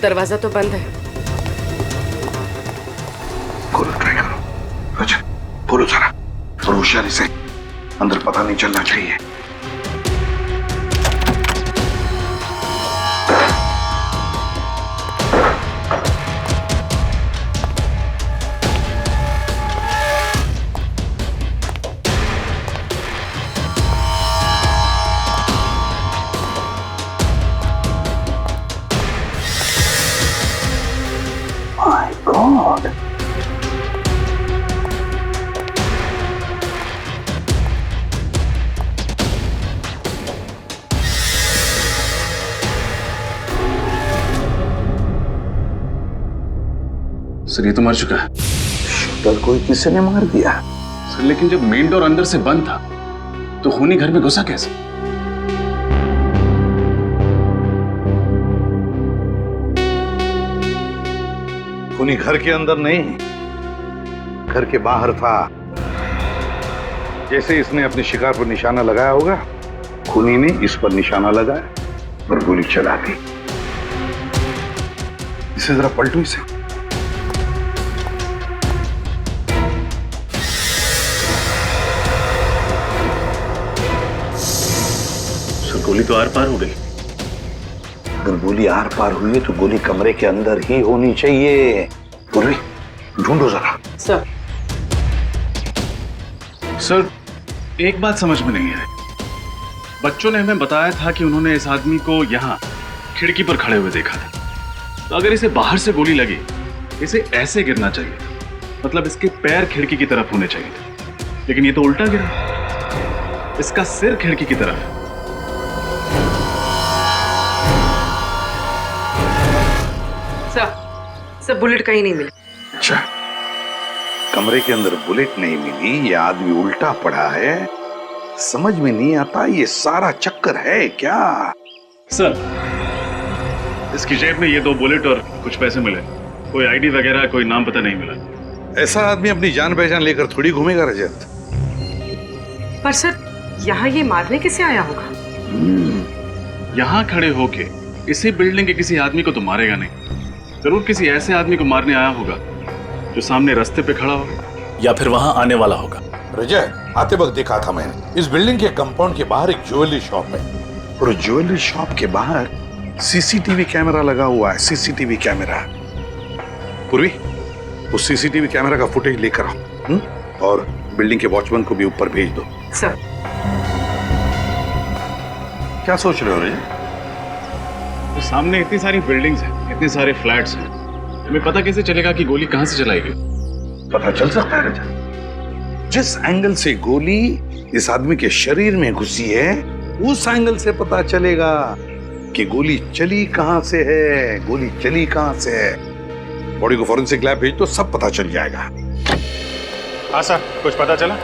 दरवाजा तो बंद है। खोलो, ट्राई करो। अच्छा, खोलो जरा, और होशियारी से, अंदर पता नहीं चलना चाहिए। My God! सर ये तो मर चुका है। कल कोई किसी ने मार दिया। सर लेकिन जब मेन डोर अंदर से बंद था तो खूनी घर में घुसा कैसे? खूनी घर के अंदर नहीं, घर के बाहर था। जैसे इसने अपने शिकार पर निशाना लगाया होगा, खूनी ने इस पर निशाना लगाया और गोली चला दी। इसे जरा पलटो इसे। सर गोली तो आर पार हो गई। अगर गोली आर पार हुई है तो गोली कमरे के अंदर ही होनी चाहिए। पूर्वी, ढूंढो जरा। सर सर एक बात समझ में नहीं आई। बच्चों ने हमें बताया था कि उन्होंने इस आदमी को यहाँ खिड़की पर खड़े हुए देखा था। तो अगर इसे बाहर से गोली लगी, इसे ऐसे गिरना चाहिए, मतलब इसके पैर खिड़की की तरफ होने चाहिए थे। लेकिन ये तो उल्टा गिरा, इसका सिर खिड़की की तरफ है। सर बुलेट कहीं नहीं मिली। अच्छा, कमरे के अंदर बुलेट नहीं मिली, ये आदमी उल्टा पड़ा है। समझ में नहीं आता ये सारा चक्कर है क्या? सर इसकी जेब में ये 2 बुलेट और कुछ पैसे मिले। कोई आईडी वगैरह, कोई नाम पता नहीं मिला। ऐसा आदमी अपनी जान पहचान लेकर थोड़ी घूमेगा रजत। पर सर यहाँ ये मारने कैसे आया होगा? यहाँ खड़े होके इसी बिल्डिंग के किसी आदमी को तो मारेगा नहीं। जरूर किसी ऐसे आदमी को मारने आया होगा जो सामने रास्ते पे खड़ा होगा या फिर वहां आने वाला होगा। रजत, आते वक्त देखा था मैंने इस बिल्डिंग के कंपाउंड के बाहर एक ज्वेलरी शॉप में, और ज्वेलरी शॉप के बाहर सीसीटीवी कैमरा लगा हुआ है। CCTV camera. पूर्वी, उस सीसीटीवी कैमरा का फुटेज लेकर आओ, और बिल्डिंग के वॉचमैन को भी ऊपर भेज दो। सर क्या सोच रहे हो रजत? तो सामने इतनी सारी बिल्डिंग्स हैं, इतने सारे फ्लैट्स हैं, हमें पता कैसे चलेगा कि गोली कहां से चलाई गई? पता चल सकता है रजत। जिस एंगल से गोली इस आदमी के शरीर में घुसी है, उस एंगल से पता चलेगा कि गोली चली कहां से है। गोली चली कहां से है। बॉडी को फॉरेंसिक लैब भेज दो, सब पता चल जाएगा। हाँ सर, कुछ पता चला?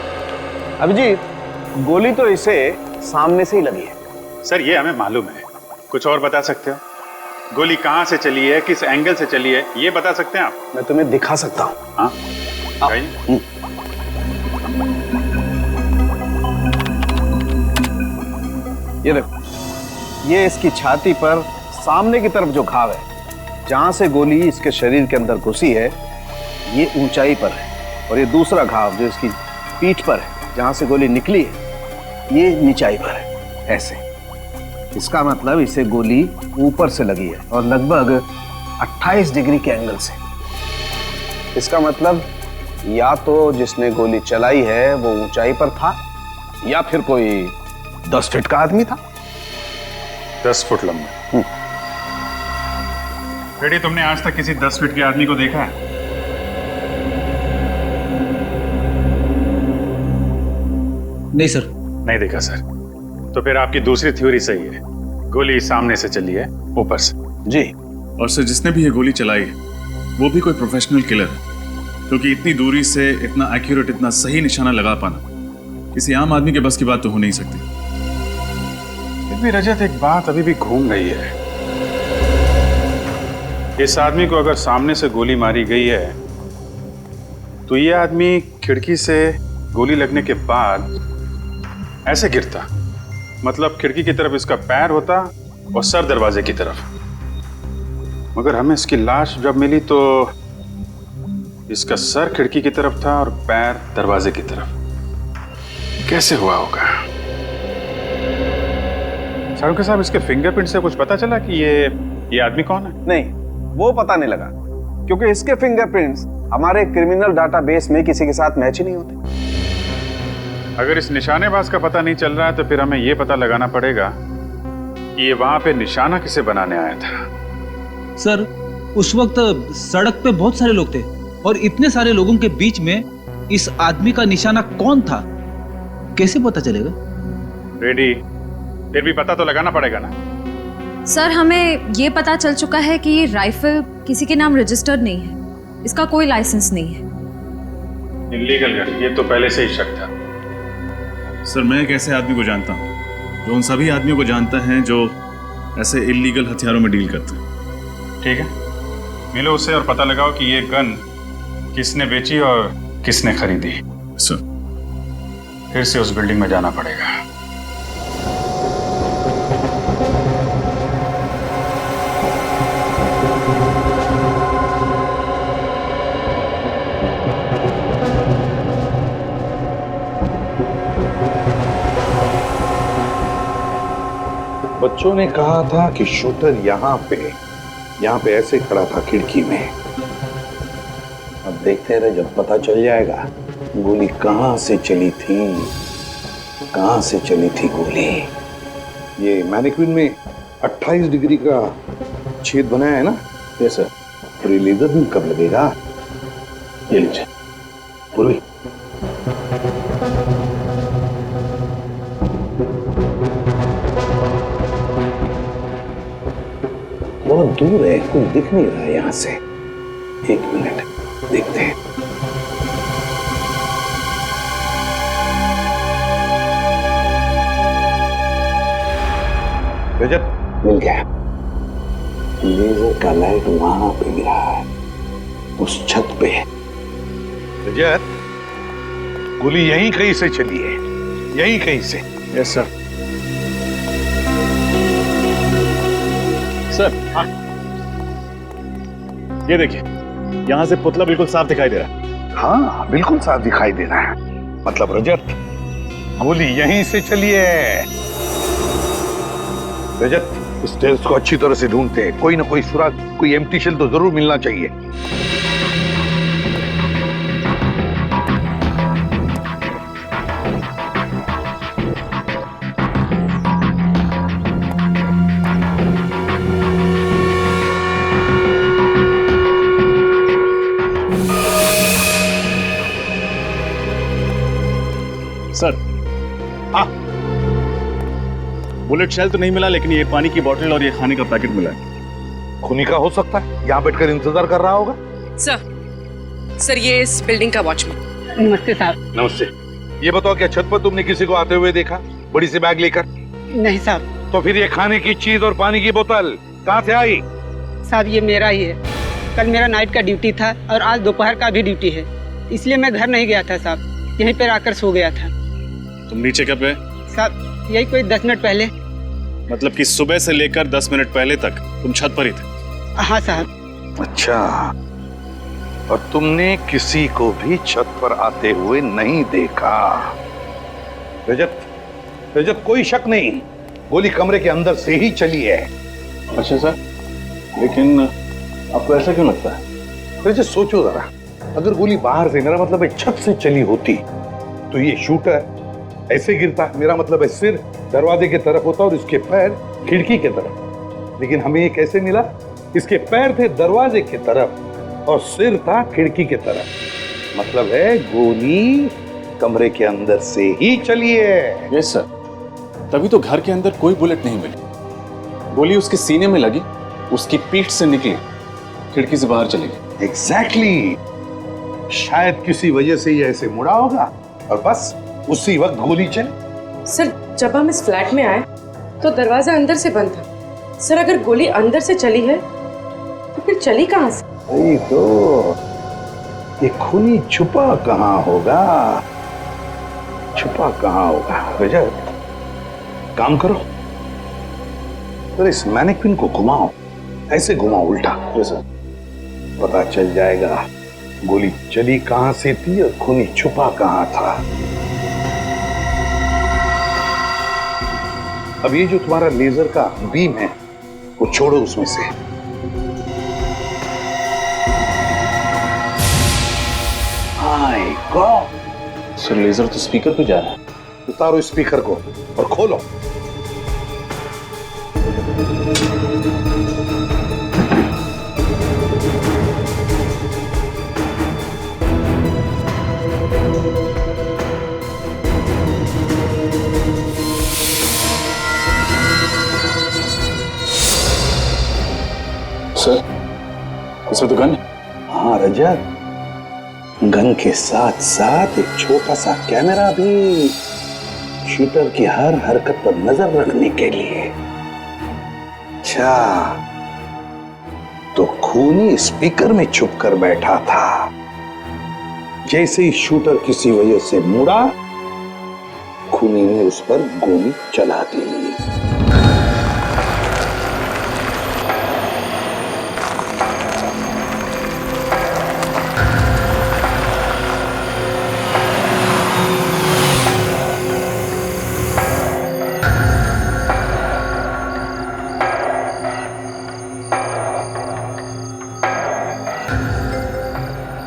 अभिजीत, गोली तो इसे सामने से ही लगी है। सर ये हमें मालूम है, कुछ और बता सकते हो? गोली कहां से चली है, किस एंगल से चली है, ये बता सकते हैं आप? मैं तुम्हें दिखा सकता हूँ। हाँ, ये देखो, ये इसकी छाती पर सामने की तरफ जो घाव है, जहां से गोली इसके शरीर के अंदर घुसी है, ये ऊंचाई पर है। और ये दूसरा घाव जो इसकी पीठ पर है, जहां से गोली निकली है, ये नीचाई पर है। ऐसे इसका मतलब इसे गोली ऊपर से लगी है और लगभग 28 डिग्री के एंगल से। इसका मतलब या तो जिसने गोली चलाई है वो ऊंचाई पर था, या फिर कोई 10 फीट का आदमी था। 10 फुट लंबा। बेटी, तुमने आज तक किसी 10 फीट के आदमी को देखा है? नहीं सर। नहीं देखा सर। तो फिर आपकी दूसरी थ्योरी सही है, गोली सामने से चली है, ऊपर से। जी। और सर जिसने भी ये गोली चलाई है वो भी कोई प्रोफेशनल किलर है, क्योंकि इतनी दूरी से इतना एक्यूरेट, इतना सही निशाना लगा पाना किसी आम आदमी के बस की बात तो हो नहीं सकती। फिर भी रजत, एक बात अभी भी घूम रही है। इस आदमी को अगर सामने से गोली मारी गई है तो ये आदमी खिड़की से गोली लगने के बाद ऐसे गिरता, मतलब खिड़की की तरफ इसका पैर होता और सर दरवाजे की तरफ। मगर हमें इसकी लाश जब मिली तो इसका सर खिड़की की तरफ था और पैर दरवाजे की तरफ। कैसे हुआ होगा? सारुके साहब, इसके फिंगरप्रिंट से कुछ पता चला कि ये आदमी कौन है? नहीं, वो पता नहीं लगा, क्योंकि इसके फिंगरप्रिंट्स हमारे क्रिमिनल डाटाबेस में किसी के साथ मैच ही नहीं होते। अगर इस निशानेबाज का पता नहीं चल रहा है तो फिर हमें यह पता लगाना पड़ेगा कि ये वहां पे निशाना किसे बनाने आया था। सर, उस वक्त सड़क पे बहुत सारे लोग थे और इतने सारे लोगों के बीच में इस आदमी का निशाना कौन था, कैसे पता चलेगा? रेडी, फिर भी पता तो लगाना पड़ेगा ना। सर, हमें ये पता चल चुका है कि ये राइफल किसी के नाम रजिस्टर्ड नहीं है, इसका कोई लाइसेंस नहीं है। इल्लीगल गन, ये तो पहले से ही शक था। सर, मैं एक ऐसे आदमी को जानता हूँ जो उन सभी आदमियों को जानता है जो ऐसे इल्लीगल हथियारों में डील करते हैं। ठीक है, मिलो उसे और पता लगाओ कि ये गन किसने बेची और किसने खरीदी। सर, फिर से उस बिल्डिंग में जाना पड़ेगा। बच्चों ने कहा था कि शूटर यहाँ पे ऐसे खड़ा था खिड़की में। अब देखते रहे, जब पता चल जाएगा गोली कहाँ से चली थी गोली। ये मैनिक्विन में 28 डिग्री का छेद बनाया है ना? Yes sir. और ये लेजर बीम कब लगेगा? ये लीजिए पूर्वी। बहुत दूर है, कुछ दिख नहीं रहा है यहां से। एक मिनट, देखते हैं। रजत, मिल गया। लेजर का लाइट वहां पे गिरा है, उस छत पे। रजत, गोली यहीं कहीं से चली है, यहीं कहीं से। Yes sir. सर, हाँ, ये देखिए, यहां से पुतला बिल्कुल साफ दिखाई दे रहा है। हाँ, बिल्कुल साफ दिखाई दे रहा है। मतलब रजत, गोली यहीं से चली है। रजत, इस टेल्स को अच्छी तरह से ढूंढते हैं। कोई ना कोई सुराग, कोई एम्प्टी शेल तो जरूर मिलना चाहिए। सर, हाँ, बुलेट शेल तो नहीं मिला, लेकिन ये पानी की बोतल और ये खाने का पैकेट मिला है। खूनी का हो सकता है, यहाँ बैठकर इंतजार कर रहा होगा। सर, ये इस बिल्डिंग का वॉचमैन। नमस्ते साहब। नमस्ते। ये बताओ, क्या छत पर तुमने किसी को आते हुए देखा, बड़ी सी बैग लेकर? नहीं साहब। तो फिर ये खाने की चीज और पानी की बोतल कहाँ से आई? साहब, ये मेरा ही है। कल मेरा नाइट का ड्यूटी था और आज दोपहर का भी ड्यूटी है, इसलिए मैं घर नहीं गया था साहब, यहीं पर आकर सो गया था। तुम नीचे कब गए? साहब, यही कोई 10 मिनट पहले। मतलब कि सुबह से लेकर 10 मिनट पहले तक तुम छत पर ही थे? हाँ साहब। अच्छा, और तुमने किसी को भी छत पर आते हुए नहीं देखा? रजत, कोई शक नहीं, गोली कमरे के अंदर से ही चली है। अच्छा सर, लेकिन आपको ऐसा क्यों लगता है? रजत, सोचो जरा, अगर गोली बाहर से, मेरा मतलब है छत से चली होती, तो ये शूटर ऐसे गिरता, मेरा मतलब है सिर दरवाजे की तरफ होता और इसके पैर खिड़की की तरफ। लेकिन हमें ये कैसे मिला? इसके पैर थे दरवाजे की तरफ और सिर था खिड़की की तरफ। मतलब है गोली कमरे के अंदर से ही चली है। यस सर, तभी तो घर के अंदर कोई बुलेट नहीं मिली। गोली उसके सीने में लगी, उसकी पीठ से निकली, खिड़की से बाहर चली गई। एग्जैक्टली। शायद किसी वजह से ये ऐसे मुड़ा होगा और बस उसी वक्त गोली चली। सर, जब हम इस फ्लैट में आए तो दरवाजा अंदर से बंद था। सर, अगर गोली अंदर से चली है तो फिर चली कहाँ से? वही तो, ये खूनी छुपा कहाँ होगा? रजत, काम करो, तो इस मैनिक्विन को घुमाओ ऐसे घुमा उल्टा। सर। पता चल जाएगा गोली चली कहां से थी और खूनी छुपा कहां था। अब ये जो तुम्हारा लेजर का बीम है वो छोड़ो उसमें से। माय गॉड, सर लेजर तो स्पीकर पे जा रहा है। उतारो स्पीकर को और खोलो। सर इसमें तो गन है। हाँ रजत, गन के साथ साथ एक छोटा सा कैमरा भी, शूटर की हर हरकत पर नजर रखने के लिए। अच्छा, तो खूनी स्पीकर में छुप कर बैठा था। जैसे ही शूटर किसी वजह से मुड़ा, खूनी ने उस पर गोली चला दी।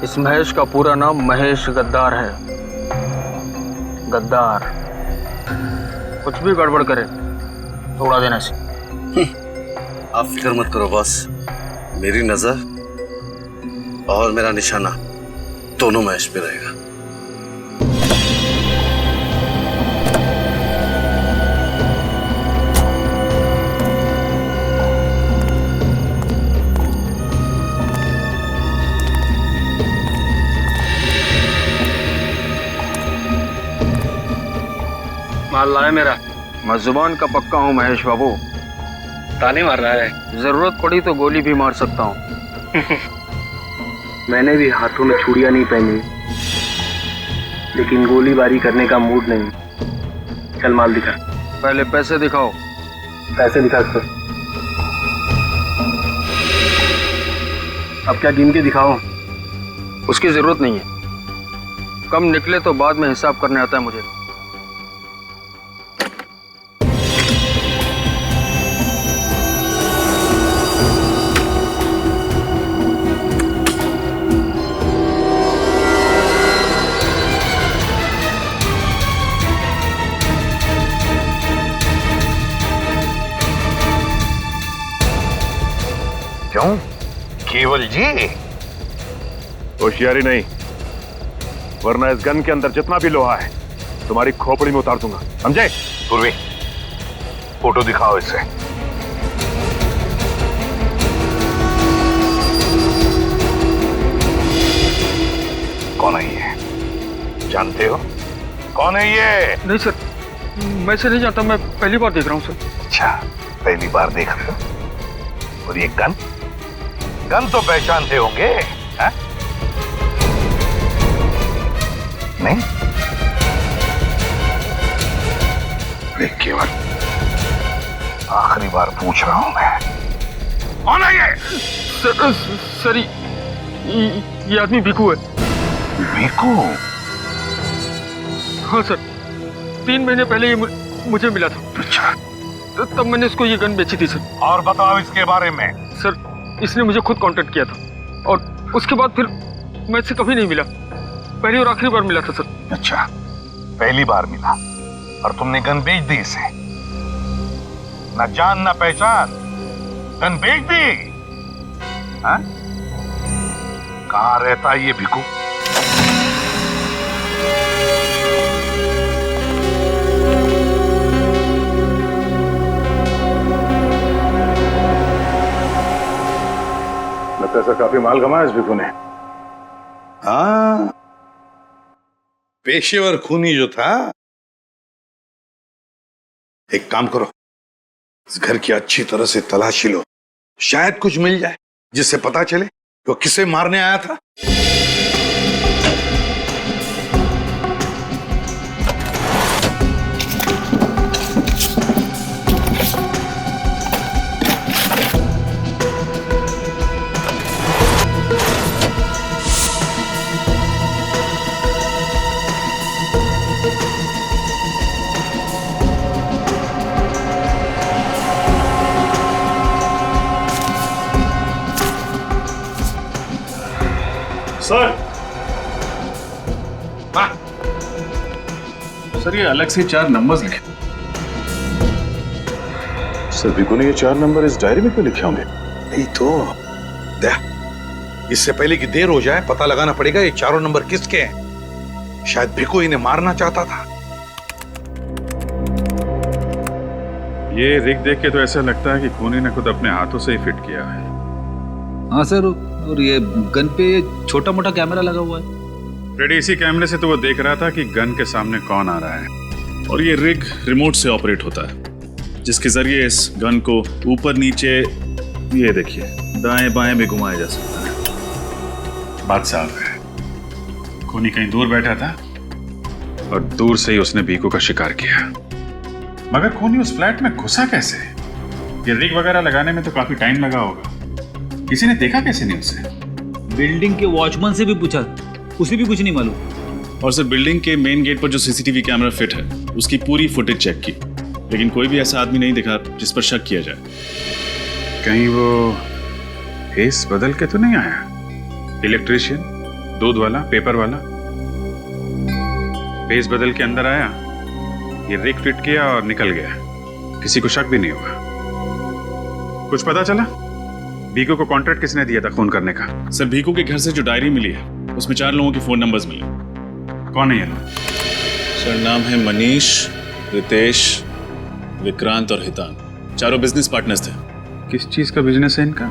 इस महेश का पूरा नाम महेश गद्दार है। गद्दार कुछ भी गड़बड़ करे तोड़ा देना से। आप फिक्र मत करो बॉस, मेरी नजर और मेरा निशाना दोनों महेश पे रहेगा। माल लाए मेरा। मैं जुबान का पक्का हूँ महेश बाबू। ताने मार रहा है। जरूरत पड़ी तो गोली भी मार सकता हूँ। मैंने भी हाथों में छुड़ियां नहीं पहनी, लेकिन गोलीबारी करने का मूड नहीं। चल माल दिखा। पहले पैसे दिखाओ। पैसे दिखा सर। अब क्या गिन के दिखाओ? उसकी जरूरत नहीं है। कम निकले तो बाद में हिसाब करने आता है मुझे। क्यों केवल जी? होशियारी नहीं, वरना इस गन के अंदर जितना भी लोहा है तुम्हारी खोपड़ी में उतार दूंगा, समझे? पूर्वी, फोटो दिखाओ इसे। कौन है ये? जानते हो कौन है ये? नहीं सर, मैं से नहीं जानता। मैं पहली बार देख रहा हूँ सर। अच्छा, पहली बार देख रहे हो। और ये गन? गन तो पहचानते होंगे, है? नहीं? देख केवल, आखिरी बार पूछ रहा हूं मैं, कौन है ये? सर ये आदमी भिकू है। भिकू? हाँ सर, 3 महीने पहले ये मुझे मिला था। अच्छा, तब मैंने इसको ये गन बेची थी सर। और बताओ इसके बारे में। सर इसने मुझे खुद कांटेक्ट किया था और उसके बाद फिर मैं इससे कभी नहीं मिला। पहली और आखिरी बार मिला था सर। अच्छा, पहली बार मिला और तुमने गन बेच दी इसे? ना जान ना पहचान, गन बेच दी? हाँ? कहाँ रहता है ये भिकू? लगता है सर काफी माल कमाया इस भिकू ने। हाँ, पेशेवर खूनी जो था। एक काम करो, इस घर की अच्छी तरह से तलाशी लो, शायद कुछ मिल जाए जिससे पता चले वो किसे मारने आया था। सर सर ये अलग से 4 नंबर्स लिखे। सर भिकू ने ये 4 नंबर इस डायरी में क्यों लिखे होंगे? नहीं तो इससे पहले कि देर हो जाए पता लगाना पड़ेगा ये चारों नंबर किसके हैं। शायद भिकू इन्हें मारना चाहता था। ये रिग देख के तो ऐसा लगता है कि खूनी ने खुद अपने हाथों से ही फिट किया है। हाँ सर, और ये गन पे छोटा मोटा कैमरा लगा हुआ है। रेडी इसी कैमरे से तो वो देख रहा था कि गन के सामने कौन आ रहा है। और ये रिग रिमोट से ऑपरेट होता है, जिसके जरिए इस गन को ऊपर नीचे, ये देखिए, दाएं बाएं में घुमाया जा सकता है। बात साफ है, खूनी कहीं दूर बैठा था और दूर से ही उसने भिकू का शिकार किया। मगर खूनी उस फ्लैट में घुसा कैसे? ये रिग वगैरह लगाने में तो काफी टाइम लगा होगा। किसी ने देखा कैसे नहीं उसे? बिल्डिंग के वॉचमैन से भी पूछा, उसे भी कुछ नहीं मालूम। और सर बील्डिंग के मेन गेट पर जो सीसीटीवी कैमरा फिट है उसकी पूरी फुटेज चेक की, लेकिन कोई भी ऐसा आदमी नहीं दिखा जिस पर शक किया जाए। कहीं वो फेस बदल के तो नहीं आया? इलेक्ट्रिशियन, दूध वाला, पेपर वाला, फेस बदल के अंदर आया, ये रिग फिट किया और निकल गया। किसी को शक भी नहीं हुआ। कुछ पता चला भिकू को कॉन्ट्रैक्ट किसने दिया था खून करने का? सर भिकू के घर से जो डायरी मिली है उसमें 4 लोगों के फोन नंबर्स मिले। कौन है ये लोग? सर नाम है मनीष, रितेश, विक्रांत और हितान। चारों बिजनेस पार्टनर्स थे। किस चीज का बिजनेस है इनका?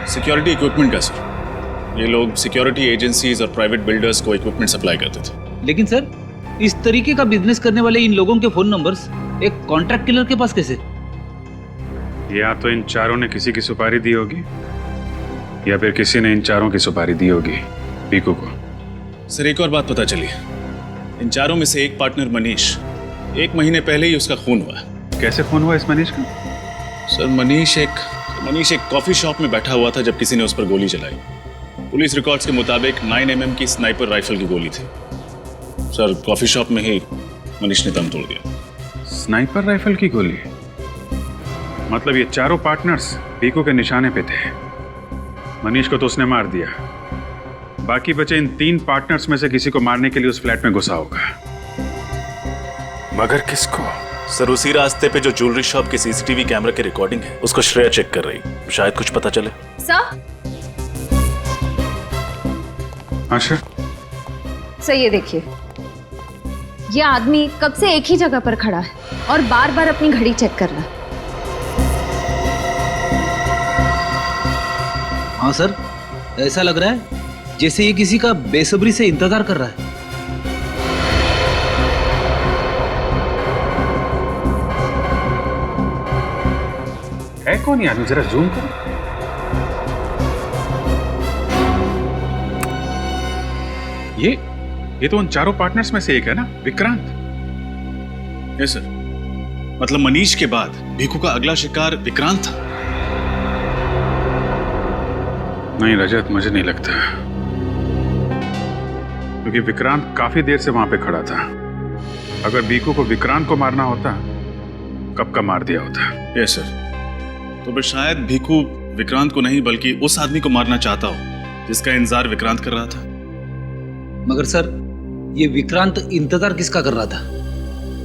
सिक्योरिटी इक्विपमेंट का सर। ये लोग सिक्योरिटी एजेंसीज और प्राइवेट बिल्डर्स को इक्विपमेंट सप्लाई करते थे। लेकिन सर, इस तरीके का बिजनेस करने वाले इन लोगों के फोन नंबर्स एक कॉन्ट्रैक्ट किलर के पास कैसे? या तो इन चारों ने किसी की सुपारी दी होगी या फिर किसी ने इन चारों की सुपारी दी होगी भिकू को। सर एक और बात पता चली, इन चारों में से एक पार्टनर मनीष, 1 महीने पहले ही उसका खून हुआ है। कैसे खून हुआ इस मनीष का? सर मनीष एक कॉफी शॉप में बैठा हुआ था जब किसी ने उस पर गोली चलाई। पुलिस रिकॉर्ड्स के मुताबिक 9 mm की स्नाइपर राइफल की गोली थी। सर कॉफी शॉप में ही मनीष ने दम तोड़ दिया। स्नाइपर राइफल की गोली? मतलब ये चारों पार्टनर्स भिकू के निशाने पे थे। मनीष को तो उसने मार दिया, बाकी बचे इन 3 पार्टनर्स में से किसी को मारने के लिए उस फ्लैट में घुसा होगा। मगर किसको? सर उसी रास्ते पे जो ज्वेलरी शॉप के सीसीटीवी कैमरा की रिकॉर्डिंग है उसको श्रेया चेक कर रही, शायद कुछ पता चले। सर आशा, सर ये देखिए, ये आदमी कब से एक ही जगह पर खड़ा है और बार बार अपनी घड़ी चेक कर रहा है। हाँ सर, ऐसा लग रहा है जैसे ये किसी का बेसब्री से इंतजार कर रहा है। है कौन ये आदमी? जरा जूम करो। ये तो उन चारों पार्टनर्स में से एक है ना, विक्रांत? यस सर, मतलब मनीष के बाद भिकू का अगला शिकार विक्रांत था। नहीं रजत, मुझे नहीं लगता, क्योंकि विक्रांत काफी देर से वहां पे खड़ा था। अगर भिकू को विक्रांत को मारना होता कब का मार दिया होता। यस सर, तो फिर शायद भिकू विक्रांत को नहीं बल्कि उस आदमी को मारना चाहता हो जिसका इंतजार विक्रांत कर रहा था। मगर सर, ये विक्रांत इंतजार किसका कर रहा था?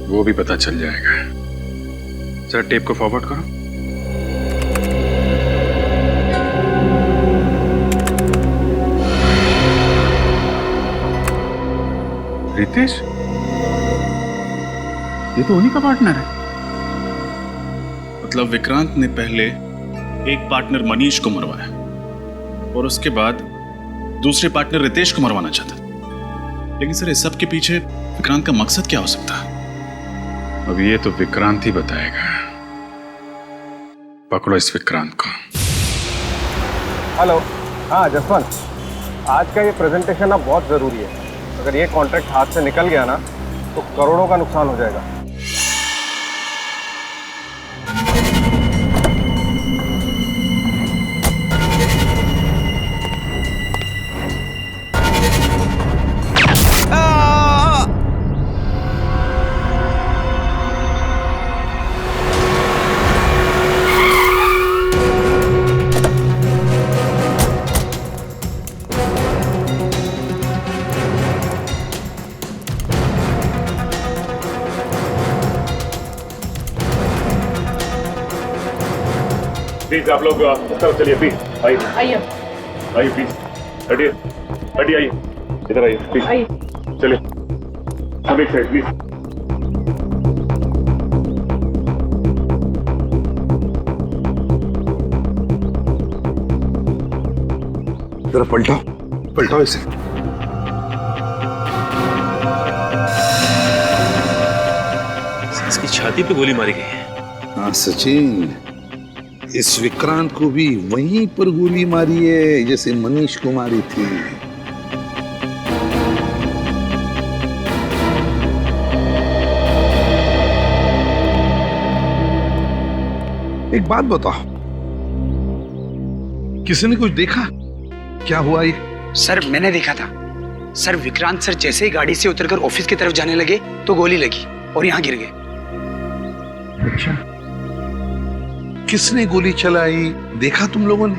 वो भी पता चल जाएगा। सर टेप को फॉरवर्ड करो। रितेश, ये तो उन्हीं का पार्टनर है। मतलब विक्रांत ने पहले एक पार्टनर मनीष को मरवाया और उसके बाद दूसरे पार्टनर रितेश को मरवाना चाहता। लेकिन सर इस सब के पीछे विक्रांत का मकसद क्या हो सकता है? अब ये तो विक्रांत ही बताएगा। पकड़ो इस विक्रांत को। हेलो, हाँ जसवंत, आज का ये प्रेजेंटेशन अब बहुत ज़रूरी है। अगर ये कॉन्ट्रैक्ट हाथ से निकल गया ना तो करोड़ों का नुकसान हो जाएगा। प्लीज आप लोग उस तरफ चलिए, प्लीज आइए आइए आइए, प्लीज हटिए हटिए, आइए इधर आइए प्लीज, आइए। चलिए सब एक साइड प्लीज। जरा पलटाओ पलटाओ इसे। इसकी छाती पे गोली मारी गई है। हाँ सचिन, इस विक्रांत को भी वहीं पर गोली मारी है जैसे मनीष को मारी थी। एक बात बताओ, किसी ने कुछ देखा? क्या हुआ ये? सर मैंने देखा था सर, विक्रांत सर जैसे ही गाड़ी से उतरकर ऑफिस की तरफ जाने लगे तो गोली लगी और यहाँ गिर गए। अच्छा, किसने गोली चलाई देखा तुम लोगों ने?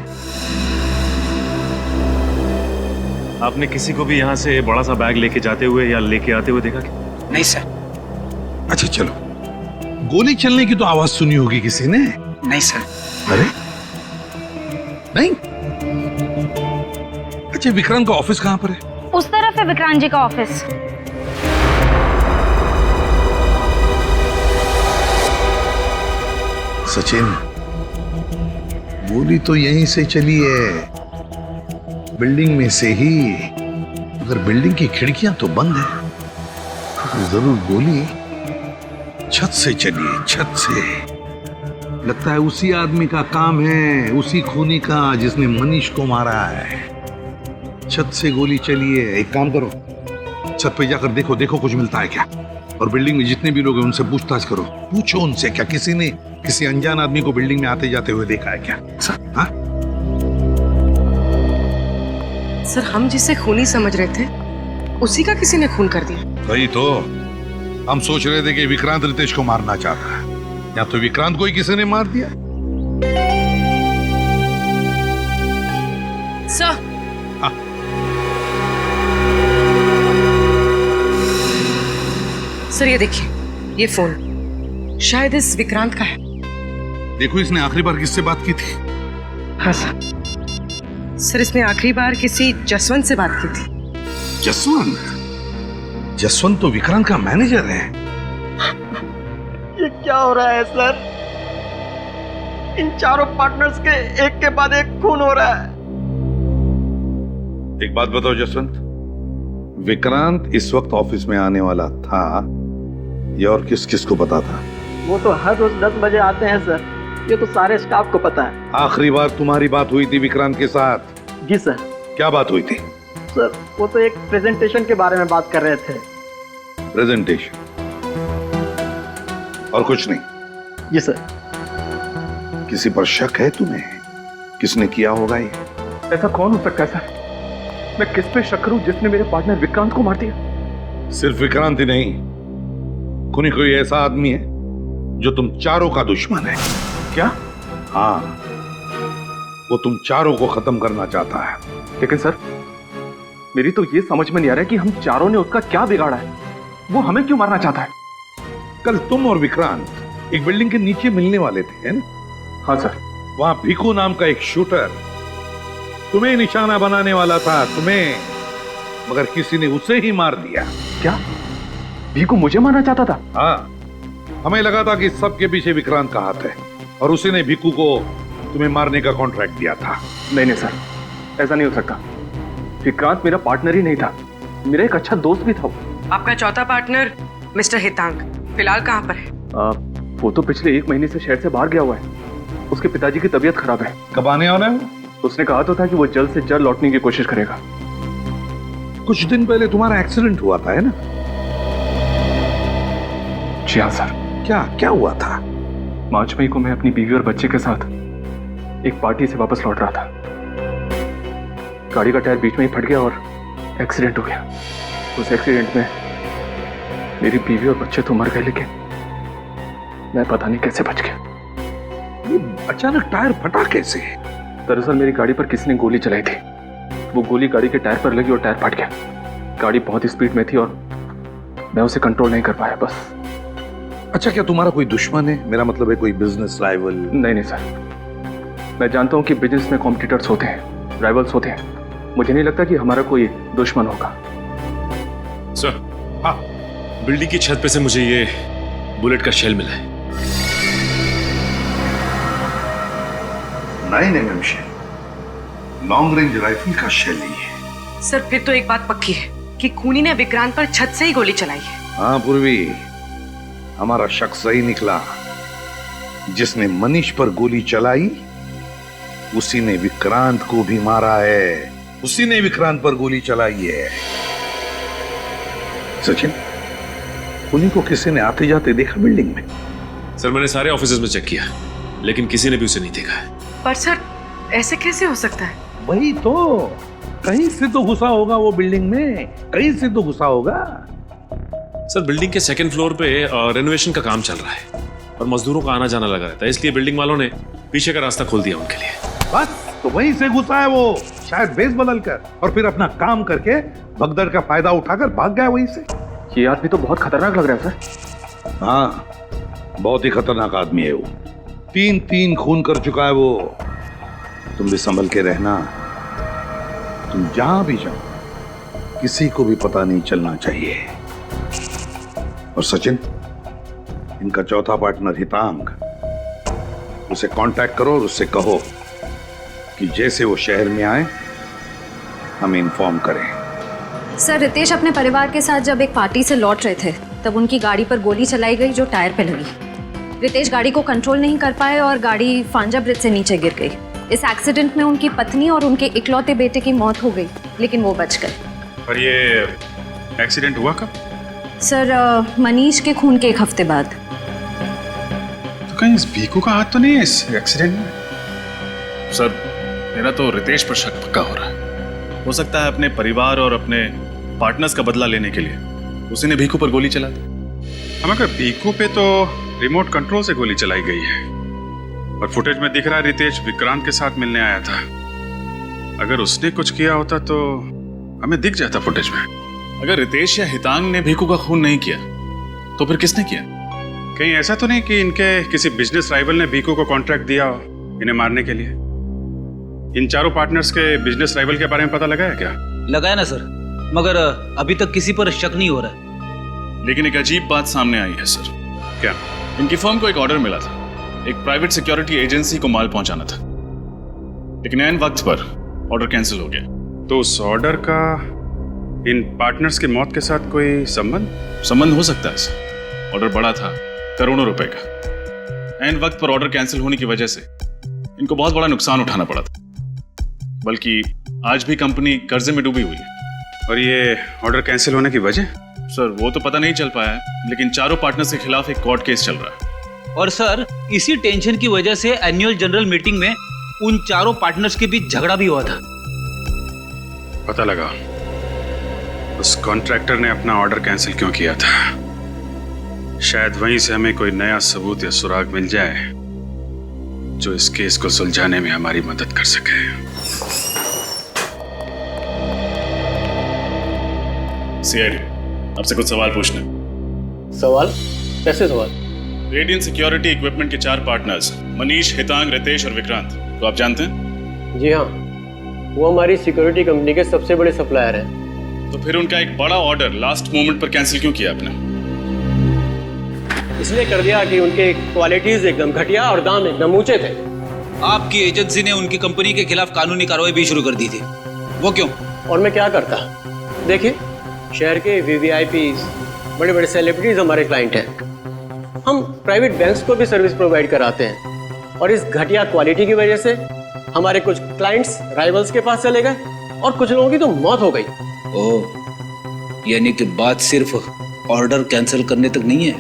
आपने किसी को भी यहाँ से बड़ा सा बैग लेके जाते हुए या लेके आते हुए देखा क्या? नहीं सर। अच्छा चलो, गोली चलने की तो आवाज सुनी होगी किसी ने? नहीं सर। अरे नहीं? अच्छा, विक्रांत का ऑफिस कहां पर है? उस तरफ है विक्रांत जी का ऑफिस। सचिन, गोली तो यहीं से चली है, बिल्डिंग में से ही। अगर बिल्डिंग की खिड़कियां तो बंद है तो जरूर गोली छत से चली है, छत से। लगता है उसी आदमी का काम है, उसी खूनी का जिसने मनीष को मारा है। छत से गोली चली है। एक काम करो, छत पे जाकर देखो, देखो कुछ मिलता है क्या। और बिल्डिंग में जितने भी लोग हैं उनसे पूछताछ करो, पूछो उनसे क्या किसी ने किसी अनजान आदमी को बिल्डिंग में आते जाते हुए देखा है क्या? हाँ? सर, हम जिसे खूनी समझ रहे थे उसी का किसी ने खून कर दिया। वही तो हम सोच रहे थे कि विक्रांत रितेश को मारना चाहता है, या तो विक्रांत को ही किसी ने मार दिया। सर, सर ये देखिए, ये फोन शायद इस विक्रांत का है। देखो, इसने आखिरी बार किससे बात की थी? हाँ सर, इसने आखिरी बार किसी जसवंत से बात की थी। जसवंत? जसवंत तो विक्रांत का मैनेजर है। ये क्या हो रहा है सर? इन चारों पार्टनर्स के एक के बाद एक खून हो रहा है। एक बात बताओ जसवंत, विक्रांत इस वक्त ऑफिस में आने वाला था, ये और किस किस को पता था? वो तो हर रोज 10 बजे आते हैं सर, ये तो सारे स्टाफ को पता है। आखिरी बार तुम्हारी बात हुई थी विक्रांत के साथ? जी सर। क्या बात हुई थी? सर वो तो एक प्रेजेंटेशन के बारे में बात कर रहे थे। प्रेजेंटेशन? और कुछ नहीं? जी सर। किसी पर शक है तुम्हें? किसने किया होगा ये? ऐसा कौन हो सकता है सर? मैं किस पे शक करूं जिसने मेरे पार्टनर विक्रांत को मार दिया? सिर्फ विक्रांत ही नहीं, कोई ऐसा आदमी है जो तुम चारों का दुश्मन है। क्या? हाँ, वो तुम चारों को खत्म करना चाहता है। लेकिन सर, मेरी तो ये समझ में नहीं आ रहा है कि हम चारों ने उसका क्या बिगाड़ा है। वो हमें क्यों मारना चाहता है? कल तुम और विक्रांत एक बिल्डिंग के नीचे मिलने वाले थे, है ना? हाँ सर। वहां भीखू नाम का एक शूटर तुम्हें निशाना बनाने वाला था, तुम्हें, मगर किसी ने उसे ही मार दिया। क्या? भीखू मुझे मारना चाहता था? हाँ, हमें लगा था कि सबके पीछे विक्रांत का हाथ है और उसी ने भीखू को तुम्हें मारने का कॉन्ट्रैक्ट दिया था। नहीं सर, ऐसा नहीं हो सकता। विक्रांत मेरा पार्टनर ही नहीं था, मेरा एक अच्छा दोस्त भी था। आपका चौथा पार्टनर मिस्टर हितांग फिलहाल कहाँ पर है? वो तो पिछले 1 महीने से शहर से बाहर गया हुआ है। उसके पिताजी की तबीयत खराब है। कब आने वाला है वो? उसने कहा तो था कि वो जल्द से जल्द लौटने की कोशिश करेगा। कुछ दिन पहले तुम्हारा एक्सीडेंट हुआ था, है ना? जी हाँ सर। क्या हुआ था? 5 मई को मैं अपनी बीवी और बच्चे के साथ एक पार्टी से वापस लौट रहा था। गाड़ी का टायर बीच में ही फट गया और एक्सीडेंट हो गया। उस एक्सीडेंट में मेरी बीवी और बच्चे तो मर गए, लेकिन मैं पता नहीं कैसे बच गया। ये अचानक टायर फटा कैसे? दरअसल मेरी गाड़ी पर किसी ने गोली चलाई थी। वो गोली गाड़ी के टायर पर लगी और टायर फट गया। गाड़ी बहुत स्पीड में थी और मैं उसे कंट्रोल नहीं कर पाया, बस। अच्छा, क्या तुम्हारा कोई दुश्मन है? मेरा मतलब है कोई बिजनेस राइवल? नहीं सर, मैं जानता हूँ कि बिजनेस में कॉम्पिटिटर्स होते हैं, राइवल्स होते हैं। मुझे नहीं लगता कि हमारा कोई दुश्मन होगा। सर, हाँ, बिल्डिंग की छत पे से मुझे ये बुलेट का शेल मिला है। 9mm shell, long range rifle का शेल ही है। सर फिर तो एक बात पक्की है कि खूनी ने विक्रांत पर छत से ही गोली चलाई है। हाँ पूर्वी, हमारा शक सही निकला। जिसने मनीष पर गोली चलाई उसी ने विक्रांत को भी मारा है, उसी ने विक्रांत पर गोली चलाई है। सचिन, खूनी को किसी ने आते जाते देखा बिल्डिंग में? सर मैंने सारे ऑफिसेज में चेक किया, लेकिन किसी ने भी उसे नहीं देखा है। पर सर ऐसे कैसे हो सकता है? वही तो, कहीं से तो घुसा होगा वो बिल्डिंग में, कहीं से तो घुसा होगा। सर बिल्डिंग के सेकंड फ्लोर पे रेनोवेशन का काम चल रहा है और मजदूरों का आना जाना लगा रहता है, इसलिए बिल्डिंग वालों ने पीछे का रास्ता खोल दिया उनके लिए। बस तो वहीं से घुसा है वो, शायद बेस बदल कर, और फिर अपना काम करके भगदड़ का फायदा उठाकर भाग गया वहीं से। ये आदमी तो बहुत खतरनाक लग रहा है सर। हाँ, बहुत ही खतरनाक आदमी है वो। 3 खून कर चुका है वो। तुम भी संभल के रहना। तुम जहां भी जाओ किसी को भी पता नहीं चलना चाहिए। और सचिन, इनका चौथा पार्टनर हितांग, उसे कांटेक्ट करो और उससे कहो कि जैसे वो शहर में आए हमें इन्फॉर्म करें। सर रितेश अपने परिवार के साथ जब एक पार्टी से लौट रहे थे तब उनकी गाड़ी पर गोली चलाई गई जो टायर पे लगी। रितेश गाड़ी को कंट्रोल नहीं कर पाए और गाड़ी फांजा ब्रिज से नीचे गिर गई। इस एक्सीडेंट में उनकी पत्नी और उनके इकलौते बेटे की मौत हो गई, लेकिन वो बच गए। और ये एक्सीडेंट हुआ कब? सर मनीष के खून के 1 हफ्ते बाद। तो कहीं इस भीकू का हाथ तो नहीं है इस एक्सीडेंट में? सर मेरा तो रितेश पर शक पक्का हो रहा है। हो सकता है अपने परिवार और अपने पार्टनर्स का बदला लेने के लिए उसी ने भीकू पर गोली चला दी। मगर भीकू पे तो रिमोट कंट्रोल से गोली चलाई गई है और फुटेज में दिख रहा है रितेश विक्रांत के साथ मिलने आया था। अगर उसने कुछ किया होता तो हमें दिख जाता फुटेज में। अगर रितेश या हितांग ने भीकू का खून नहीं किया तो फिर किसने किया? कहीं ऐसा तो नहीं कि इनके किसी बिजनेस राइवल ने भीकू को कॉन्ट्रैक्ट दिया हो इन्हें मारने के लिए? इन चारों पार्टनर्स के बिजनेस राइवल के बारे में पता लगा है क्या? लगाया ना सर, मगर अभी तक किसी पर शक नहीं हो रहा है। लेकिन एक अजीब बात सामने आई है सर। क्या? इनकी फर्म को एक ऑर्डर मिला था, एक प्राइवेट सिक्योरिटी एजेंसी को माल पहुंचाना था, लेकिन ऐन वक्त पर ऑर्डर कैंसिल हो गया। तो उस ऑर्डर का इन पार्टनर्स की मौत के साथ कोई संबंध हो सकता है सर। ऑर्डर बड़ा था, करोड़ों रुपए का। ऐन वक्त पर ऑर्डर कैंसिल होने की वजह से इनको बहुत बड़ा नुकसान उठाना पड़ा था। बल्कि आज भी कंपनी कर्जे में डूबी हुई है। और ये ऑर्डर कैंसिल होने की वजह सर वो तो पता नहीं चल पाया है, लेकिन चारों पार्टनर्स के खिलाफ एक कोर्ट केस चल रहा है। और सर इसी टेंशन की वजह से एनुअल जनरल मीटिंग में उन चारों पार्टनर्स के बीच झगड़ा भी हुआ था। पता लगा उस कॉन्ट्रैक्टर ने अपना ऑर्डर कैंसिल क्यों किया था। शायद वहीं से हमें कोई नया सबूत या सुराग मिल जाए जो इस केस को सुलझाने में हमारी मदद कर सके। सीआईडी, आपसे कुछ सवाल पूछने। सवाल? कैसे सवाल? रेडियंट सिक्योरिटी इक्विपमेंट के 4 पार्टनर्स मनीष, हितांग, रितेश और विक्रांत को आप जानते हैं? जी हाँ, वो हमारी सिक्योरिटी कंपनी के सबसे बड़े सप्लायर हैं। तो फिर उनका एक बड़ा ऑर्डर लास्ट मोमेंट पर कैंसिल क्यों किया आपने? इसलिए कर दिया कि उनके क्वालिटीज एकदम घटिया और दाम एकदम ऊंचे थे। आपकी एजेंसी ने उनकी कंपनी के खिलाफ कानूनी कार्रवाई भी शुरू कर दी थी। वो क्यों? और मैं क्या करता? देखिए, शहर के वीवीआईपीज, बड़े बड़े सेलिब्रिटीज हमारे क्लाइंट हैं। हम प्राइवेट बैंक्स को भी सर्विस प्रोवाइड कराते हैं और इस घटिया क्वालिटी की वजह से हमारे कुछ क्लाइंट्स राइवल्स के पास चले गए और कुछ लोगों की तो मौत हो गई। ओह, यानी कि बात सिर्फ ऑर्डर कैंसिल करने तक नहीं है,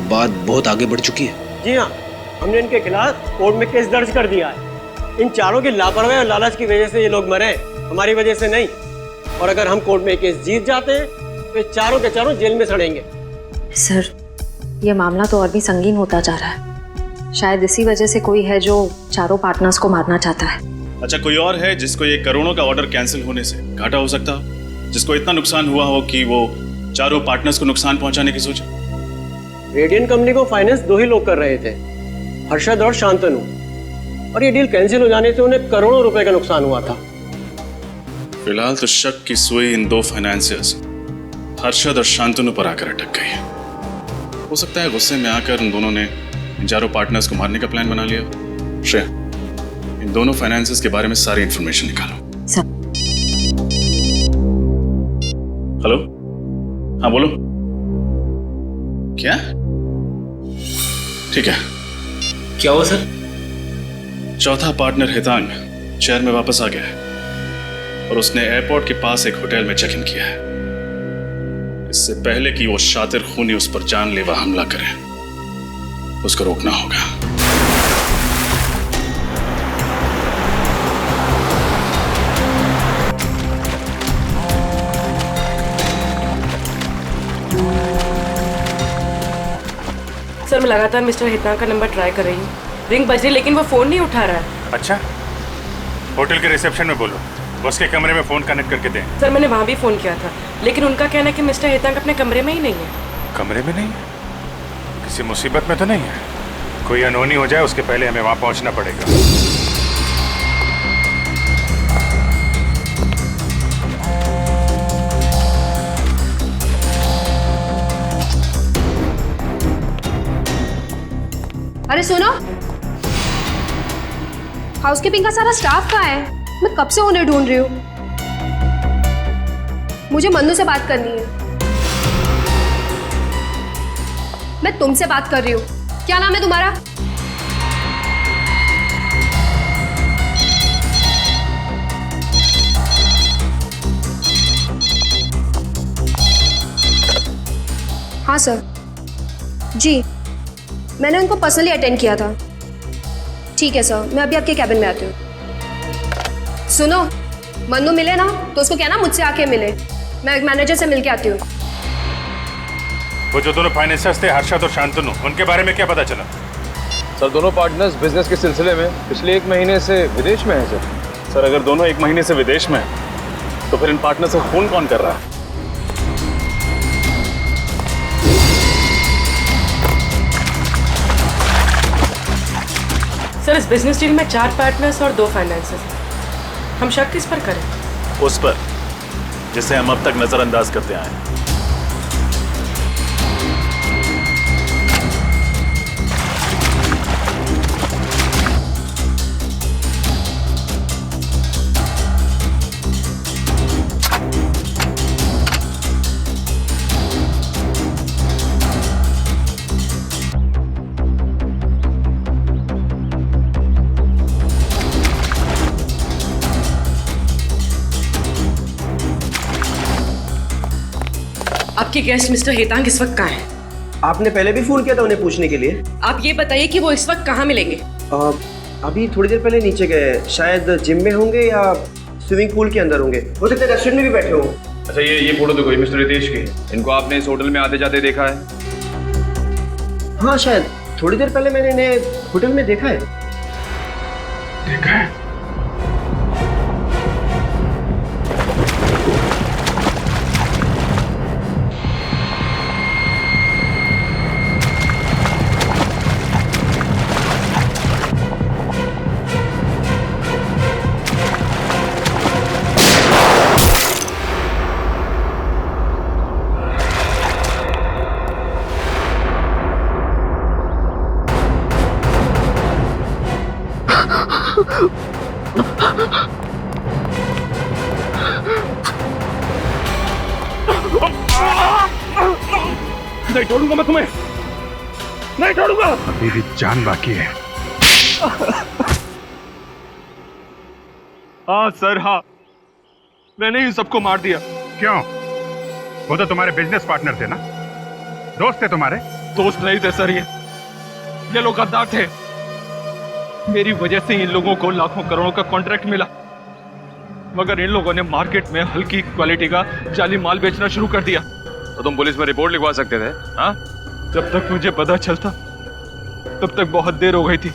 बात बहुत आगे बढ़ चुकी है। जी हाँ, हमने इनके खिलाफ कोर्ट में केस दर्ज कर दिया है। इन चारों की लापरवाही और लालच की वजह से ये लोग मरे, हमारी वजह से नहीं। और अगर हम कोर्ट में केस जीत जाते हैं तो ये चारों के चारों जेल में सड़ेंगे। सर ये मामला तो और भी संगीन होता जा रहा है। शायद इसी वजह से कोई है जो चारों पार्टनर्स को मारना चाहता है। अच्छा, कोई और है जिसको ये करोड़ों का ऑर्डर कैंसिल होने से घाटा हो सकता हो, जिसको इतना नुकसान हुआ हो कि वो चारों पार्टनर्स को नुकसान पहुंचाने की सोचे? रेडियंट कंपनी को फाइनेंस 2 ही लोग कर रहे थे, हर्षद और शांतनु। और ये डील कैंसिल हो जाने से उन्हें करोड़ों रुपए का नुकसान हुआ था। फिलहाल तो शक की सुई इन दो फाइनेंसियर्स हर्षद और शांतनु पर आकर अटक गई। हो सकता है गुस्से में आकर उन दोनों ने इन चारों पार्टनर्स को मारने का प्लान बना लिया। श्रेया, इन दोनों फाइनेंसियर्स के बारे में सारी इंफॉर्मेशन निकालो। हेलो, हाँ बोलो। क्या? ठीक है। क्या हुआ सर? चौथा पार्टनर हितांग शहर में वापस आ गया है और उसने एयरपोर्ट के पास एक होटल में चेक इन किया है। इससे पहले कि वो शातिर खूनी उस पर जानलेवा हमला करे, उसको रोकना होगा। सर मैं लगातार मिस्टर हितांग का नंबर ट्राई कर रही हूँ, रिंग बज रही लेकिन वो फोन नहीं उठा रहा है। अच्छा, होटल के रिसेप्शन में बोलो, उसके कमरे में फोन कनेक्ट करके दें। सर मैंने वहाँ भी फोन किया था लेकिन उनका कहना है कि मिस्टर हितांग अपने कमरे में ही नहीं है। कमरे में नहीं? किसी मुसीबत में तो नहीं है? कोई अनहोनी हो जाए उसके पहले हमें वहां पहुंचना पड़ेगा। अरे सुनो, हाउसकीपिंग का सारा स्टाफ कहाँ है? मैं कब से उन्हें ढूंढ रही हूँ। मुझे मन्नू से बात करनी है। मैं तुमसे बात कर रही हूँ। क्या नाम है तुम्हारा? हाँ सर जी, मैंने उनको पर्सनली अटेंड किया था। ठीक है सर, मैं अभी आपके कैबिन में आती हूँ। सुनो, मन्नू मिले ना तो उसको कहना मुझसे आके मिले। मैं मैनेजर से मिलके आती हूँ। वो जो दोनों फाइनेंसर्स थे हर्षद और शांतनु, उनके बारे में क्या पता चला? सर दोनों पार्टनर्स बिजनेस के सिलसिले में पिछले 1 महीने से विदेश में हैं सर। सर अगर दोनों 1 महीने से विदेश में हैं, तो फिर इन पार्टनर्स का खून कौन कर रहा है? सर इस बिजनेस डील में 4 पार्टनर्स और 2 फाइनेंसर्स। हम शक किस पर करें? उस पर जिसे हम अब तक नजरअंदाज करते आए हैं। आपके गेस्ट मिस्टर हितांग इस वक्त कहाँ हैं? आपने पहले भी फोन किया था उन्हें पूछने के लिए। आप ये बताइए कि वो इस वक्त कहाँ मिलेंगे? अभी थोड़ी देर पहले नीचे गए, शायद जिम में होंगे या स्विमिंग पूल के अंदर होंगे। हो सकता है रेस्टोरेंट में भी बैठे हो। अच्छा ये फोटो देखो, ये मिस्टर रितेश की। इनको आपने इस होटल में आते जाते देखा है? हाँ शायद थोड़ी देर पहले मैंने इन्हें होटल में देखा है। देखा है? नहीं छोड़ूंगा मैं तुम्हें, नहीं छोड़ूंगा। अभी भी जान बाकी है। हाँ सर, हाँ मैंने ही सबको मार दिया। क्यों? वो तो तुम्हारे बिजनेस पार्टनर थे ना, दोस्त थे तुम्हारे। दोस्त नहीं थे सर, ये लोग गद्दार थे। मेरी वजह से इन लोगों को लाखों करोड़ों का कॉन्ट्रैक्ट मिला, मगर इन लोगों ने मार्केट में हल्की क्वालिटी का जाली माल बेचना शुरू कर दिया। तो तुम पुलिस में रिपोर्ट लिखवा सकते थे। हाँ, जब तक मुझे पता चलता तब तक बहुत देर हो गई थी।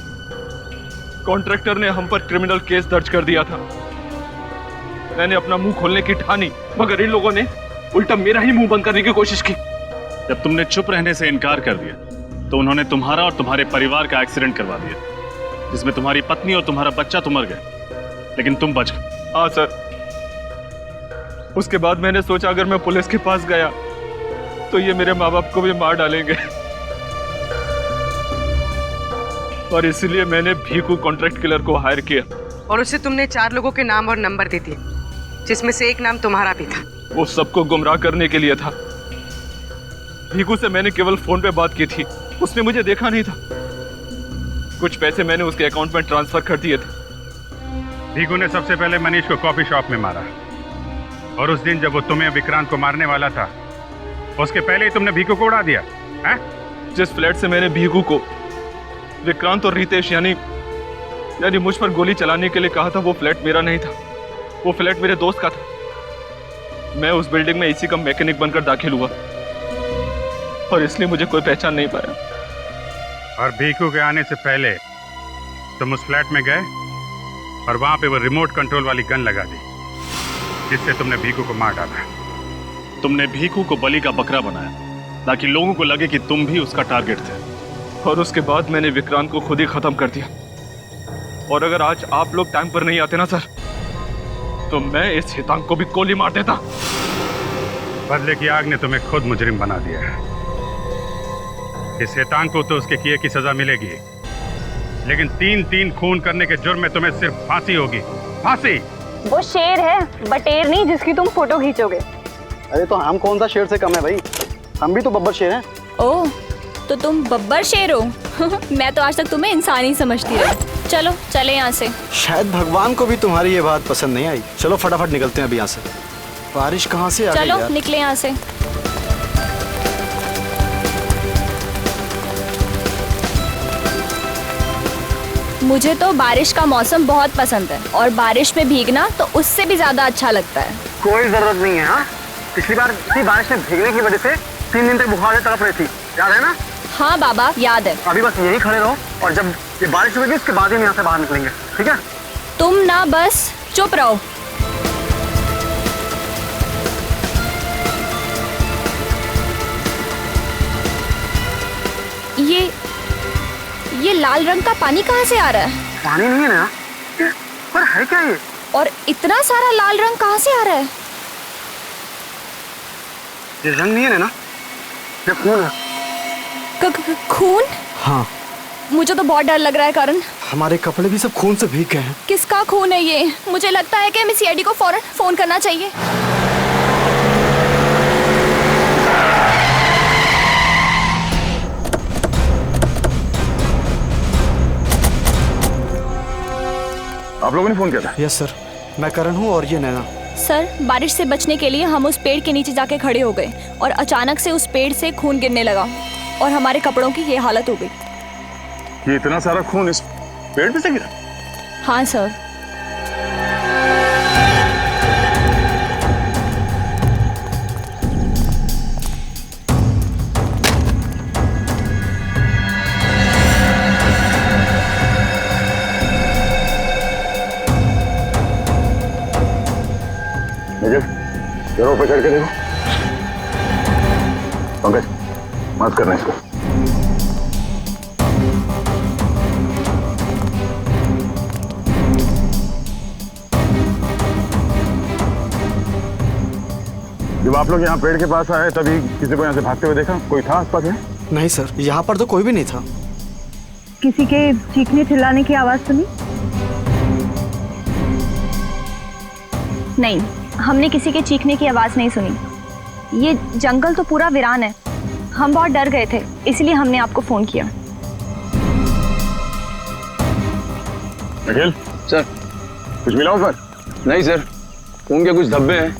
कॉन्ट्रैक्टर ने हम पर क्रिमिनल केस दर्ज कर दिया था। मैंने अपना मुंह खोलने की ठानी, मगर इन लोगों ने उल्टा मेरा ही मुंह बंद करने की कोशिश की। जब तुमने चुप रहने से इनकार कर दिया तो उन्होंने तुम्हारा और तुम्हारे परिवार का एक्सीडेंट करवा दिया। जिसमें तुम्हारी पत्नी और तुम्हारा बच्चा तो मर गए, लेकिन तुम बच गए। हाँ सर, उसके बाद मैंने सोचा अगर मैं पुलिस के पास गया तो ये मेरे माँ बाप को भी मार डालेंगे, और इसलिए मैंने भीखू कॉन्ट्रैक्ट किलर को हायर किया। और उसे तुमने 4 लोगों के नाम और नंबर दे दिए, जिसमें से एक नाम तुम्हारा भी था। वो सबको गुमराह करने के लिए था। भीखू से मैंने केवल फोन पे बात की थी, उसने मुझे देखा नहीं था। कुछ पैसे मैंने उसके अकाउंट में ट्रांसफर कर दिए थे। भीखू ने सबसे पहले मनीष को कॉफी शॉप में मारा, और उस दिन जब वो तुम्हें विक्रांत को मारने वाला था, उसके पहले ही तुमने भीखू को उड़ा दिया है? जिस फ्लैट से मैंने भीखू को विक्रांत और रितेश यानी मुझ पर गोली चलाने के लिए कहा था, वो फ्लैट मेरा नहीं था, वो फ्लैट मेरे दोस्त का था। मैं उस बिल्डिंग में एसी का मैकेनिक बनकर दाखिल हुआ, और इसलिए मुझे कोई पहचान नहीं पाया। और भीखू के आने से पहले तुम उस फ्लैट में गए और वहां पे वो रिमोट कंट्रोल वाली गन लगा दी, जिससे तुमने भीखू को मार डाला। तुमने भीखू को बलि का बकरा बनाया ताकि लोगों को लगे कि तुम भी उसका टारगेट थे। और उसके बाद मैंने विक्रांत को खुद ही खत्म कर दिया। और अगर आज आप लोग टाइम पर नहीं आते ना सर, तो मैं इस हितांग को भी गोली मार देता। बदले की आग ने तुम्हें खुद मुजरिम बना दिया है। इस हितांग को तो उसके किए की सजा मिलेगी, लेकिन 3 खून करने के जुर्म में तुम्हें सिर्फ फांसी होगी, फांसी। वो शेर है, बटेर नहीं जिसकी तुम फोटो खींचोगे। अरे तो हम कौन सा शेर से कम है भाई, हम भी तो बब्बर शेर हैं। ओह, तो तुम बब्बर शेर हो? मैं तो आज तक तुम्हें इंसान ही समझती रही। चलो चले यहाँ से। शायद भगवान को भी तुम्हारी ये बात पसंद नहीं आई। चलो फटाफट निकलते हैं अभी यहाँ से। बारिश कहाँ से आ गई चलो यार? निकले यहाँ से। मुझे तो बारिश का मौसम बहुत पसंद है, और बारिश में भीगना तो उससे भी ज्यादा अच्छा लगता है। कोई जरूरत नहीं है। हाँ, पिछली बार इसी बारिश में भीगने की वजह से 3 दिन तक बुखार से तड़प रही थी, याद है ना? हाँ बाबा, याद है। अभी बस यही खड़े रहो, और जब ये बारिश होगी उसके बाद ही हम यहाँ से बाहर निकलेंगे, ठीक है? तुम ना बस चुप रहो। ये लाल रंग का पानी कहाँ से आ रहा है? पानी नहीं है ना, पर है क्या ये? और इतना सारा लाल रंग कहाँ से आ रहा है? ये रंग नहीं है ना, ये खून है। खून? हाँ। मुझे तो बहुत डर लग रहा है करण। हमारे कपड़े भी सब खून से भीग गए हैं। किसका खून है ये? मुझे लगता है कि हमें सीआईडी को फौरन फोन करना चाहिए। आप लोगों ने फोन किया था? यस सर, मैं करण हूँ और ये नैना। सर, बारिश से बचने के लिए हम उस पेड़ के नीचे जाके खड़े हो गए, और अचानक से उस पेड़ से खून गिरने लगा, और हमारे कपड़ों की ये हालत हो गई। ये इतना सारा खून इस पेड़ पे से गिरा? हाँ सर। जरा ऊपर चढ़ के देखो। पंकज, मत करना इसको। जब आप लोग यहाँ पेड़ के पास आए तभी किसी को यहाँ से भागते हुए देखा? कोई था आसपास में? नहीं सर, यहाँ पर तो कोई भी नहीं था। किसी के चीखने चिल्लाने की आवाज सुनी? नहीं, हमने किसी के चीखने की आवाज नहीं सुनी। ये जंगल तो पूरा वीरान है। हम बहुत डर गए थे, इसलिए हमने आपको फोन किया। अखिल सर, कुछ मिला ऊपर? नहीं सर, खून के कुछ धब्बे हैं,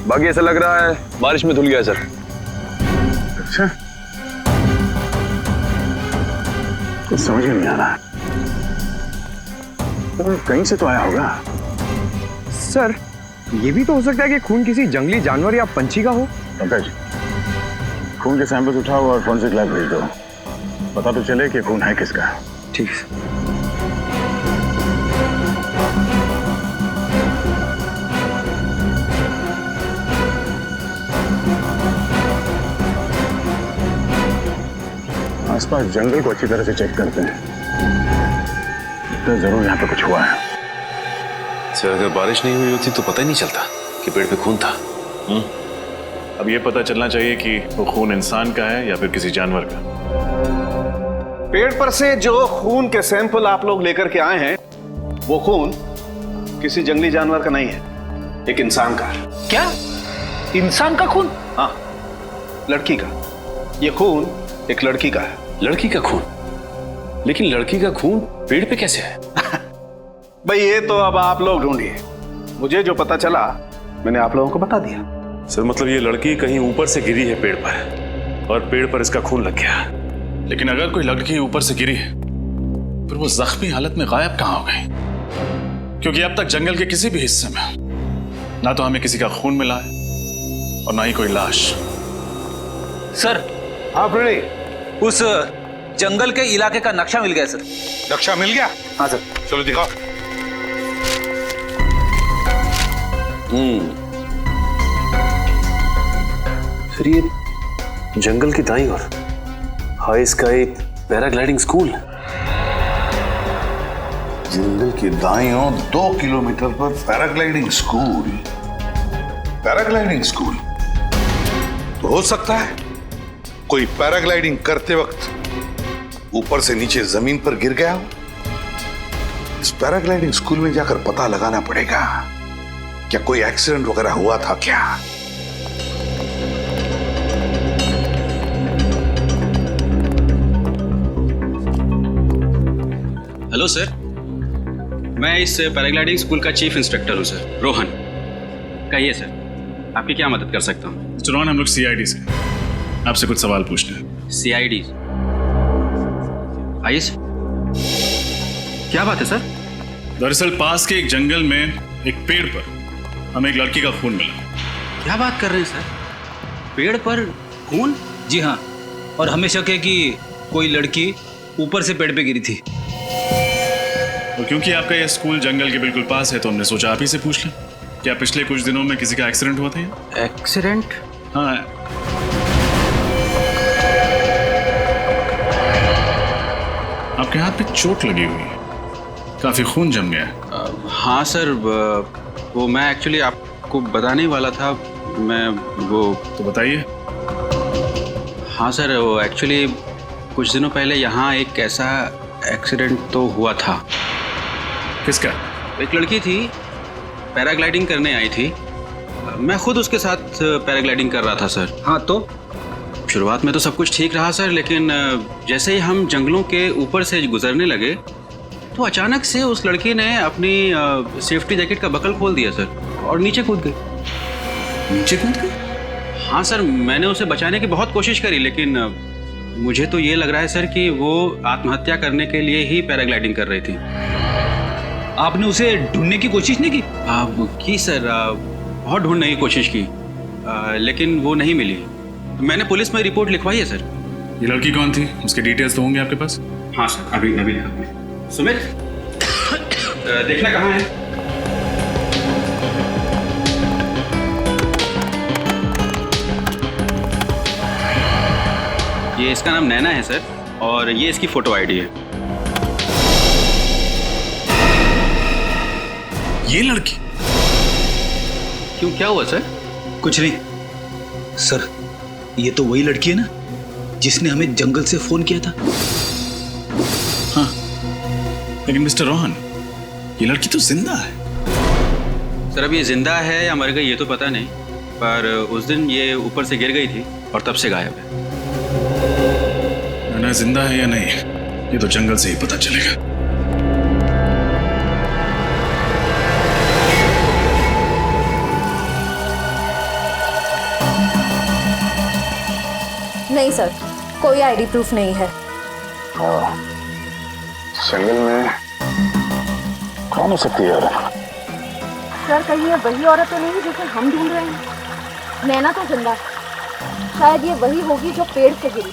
बाकी ऐसा लग रहा है बारिश में धुल गया सर। अच्छा, कुछ समझ में नहीं आ रहा। तो कहीं से तो आया होगा। सर, ये भी तो हो सकता है कि खून किसी जंगली जानवर या पंछी का हो। पंकज, खून के सैंपल्स उठाओ और फॉरेंसिक लैब भेज दो, पता तो चले कि खून है किसका। ठीक है। आसपास जंगल को अच्छी तरह से चेक करते हैं, लगता है जरूर यहाँ पे कुछ हुआ है। सर अगर बारिश नहीं हुई होती तो पता ही नहीं चलता कि पेड़ पे खून था। अब ये पता चलना चाहिए कि वो खून इंसान का है या फिर किसी जानवर का। पेड़ पर से जो खून के सैंपल आप लोग लेकर के आए हैं, वो खून किसी जंगली जानवर का नहीं है, एक इंसान का है। क्या? इंसान का खून? हाँ, लड़की का। ये खून एक लड़की का है। लड़की का खून? लेकिन लड़की का खून पेड़ पे कैसे है? भाई ये तो अब आप लोग ढूंढिए। मुझे जो पता चला मैंने आप लोगों को बता दिया। सर मतलब ये लड़की कहीं ऊपर से गिरी है पेड़ पर और पेड़ पर इसका खून लग गया। लेकिन अगर कोई लड़की ऊपर से गिरी है फिर वो जख्मी हालत में गायब कहाँ हो गई? क्योंकि अब तक जंगल के किसी भी हिस्से में ना तो हमें किसी का खून मिला है और ना ही कोई लाश। सर आप उस जंगल के इलाके का नक्शा मिल गया सर। नक्शा मिल गया? हाँ सर। चलो दिखाओ। फिर ये जंगल की दाईं ओर हाई स्काई पैराग्लाइडिंग स्कूल। जंगल की दाईं ओर 2 किलोमीटर पर पैराग्लाइडिंग स्कूल। पैराग्लाइडिंग स्कूल तो हो सकता है कोई पैराग्लाइडिंग करते वक्त ऊपर से नीचे जमीन पर गिर गया हो। इस पैराग्लाइडिंग स्कूल में जाकर पता लगाना पड़ेगा क्या कोई एक्सीडेंट वगैरह हुआ था क्या। हेलो सर, मैं इस पैराग्लाइडिंग स्कूल का चीफ इंस्ट्रक्टर हूँ सर, रोहन। कहिए सर, आपकी क्या मदद कर सकता हूँ? मिस्टर रोहन, हम लोग CID से आपसे कुछ सवाल पूछने हैं। CID? आइए सर। क्या बात है सर? दरअसल पास के एक जंगल में एक पेड़ पर हमें एक लड़की का खून मिला। क्या बात कर रहे हैं सर? पेड़ पर खून? जी हाँ, और हमें शक है कि कोई लड़की ऊपर से पेड़ पे गिरी थी। और क्योंकि आपका यह स्कूल जंगल के बिल्कुल पास है तो हमने सोचा आप ही से पूछ लें। क्या पिछले कुछ दिनों में किसी का एक्सीडेंट हुआ था? एक्सीडेंट? हाँ। आपके हाथ पे चोट लगी हुई है, काफी खून जम गया है। हाँ सर, वो मैं एक्चुअली आपको बताने ही वाला था। मैं वो तो बताइए। हाँ सर, वो एक्चुअली कुछ दिनों पहले यहाँ एक ऐसा एक्सीडेंट तो हुआ था। किसका? एक लड़की थी, पैराग्लाइडिंग करने आई थी। मैं खुद उसके साथ पैराग्लाइडिंग कर रहा था सर। हाँ तो शुरुआत में तो सब कुछ ठीक रहा सर, लेकिन जैसे ही हम जंगलों के ऊपर से गुजरने लगे तो अचानक से उस लड़की ने अपनी सेफ्टी जैकेट का बकल खोल दिया सर और नीचे कूद गई। नीचे कूद गई? हाँ सर, मैंने उसे बचाने की बहुत कोशिश करी, लेकिन मुझे तो ये लग रहा है सर कि वो आत्महत्या करने के लिए ही पैराग्लाइडिंग कर रही थी। आपने उसे ढूंढने की कोशिश नहीं की? की सर, बहुत ढूंढने की कोशिश की, लेकिन वो नहीं मिली। मैंने पुलिस में रिपोर्ट लिखवाई है सर। ये लड़की कौन थी? उसके डिटेल्स तो होंगे आपके पास? हाँ सर, अभी लिखा। सुमित, देखना कहाँ है? ये इसका नाम नैना है सर, और ये इसकी फोटो आईडी है। ये लड़की? क्यों, क्या हुआ सर? कुछ नहीं सर, ये तो वही लड़की है ना जिसने हमें जंगल से फोन किया था। हाँ, लेकिन मिस्टर रोहन, ये लड़की तो जिंदा है। सर अब ये जिंदा है या मर गई ये तो पता नहीं, पर उस दिन ये ऊपर से गिर गई थी और तब से गायब है। ना जिंदा है या नहीं ये तो जंगल से ही पता चलेगा। नहीं सर, कोई आईडी प्रूफ नहीं है। जंगल में कौन हो सकती है? सर कहीं ये वही औरत तो नहीं जिसे हम ढूंढ रहे हैं? नैना तो जिंदा है, शायद ये वही होगी जो पेड़ से गिरी।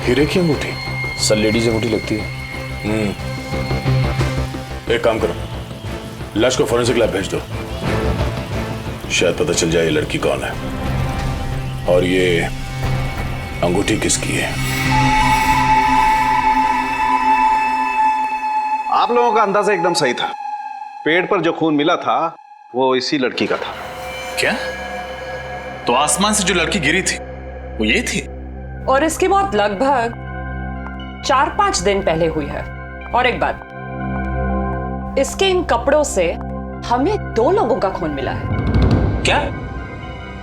हीरे की अंगूठी? सर लेडीज अंगूठी लगती है। एक काम करो, लाश को फोरेंसिक लैब भेज दो, शायद पता चल जाए ये लड़की कौन है और ये अंगूठी किसकी है। आप लोगों का अंदाजा एकदम सही था। पेड़ पर जो खून मिला था वो इसी लड़की का था। क्या? तो आसमान से जो लड़की गिरी थी वो ये थी? और इसकी मौत लगभग 4-5 दिन पहले हुई है। और एक बात, इसके इन कपड़ों से हमें 2 लोगों का खून मिला है। क्या?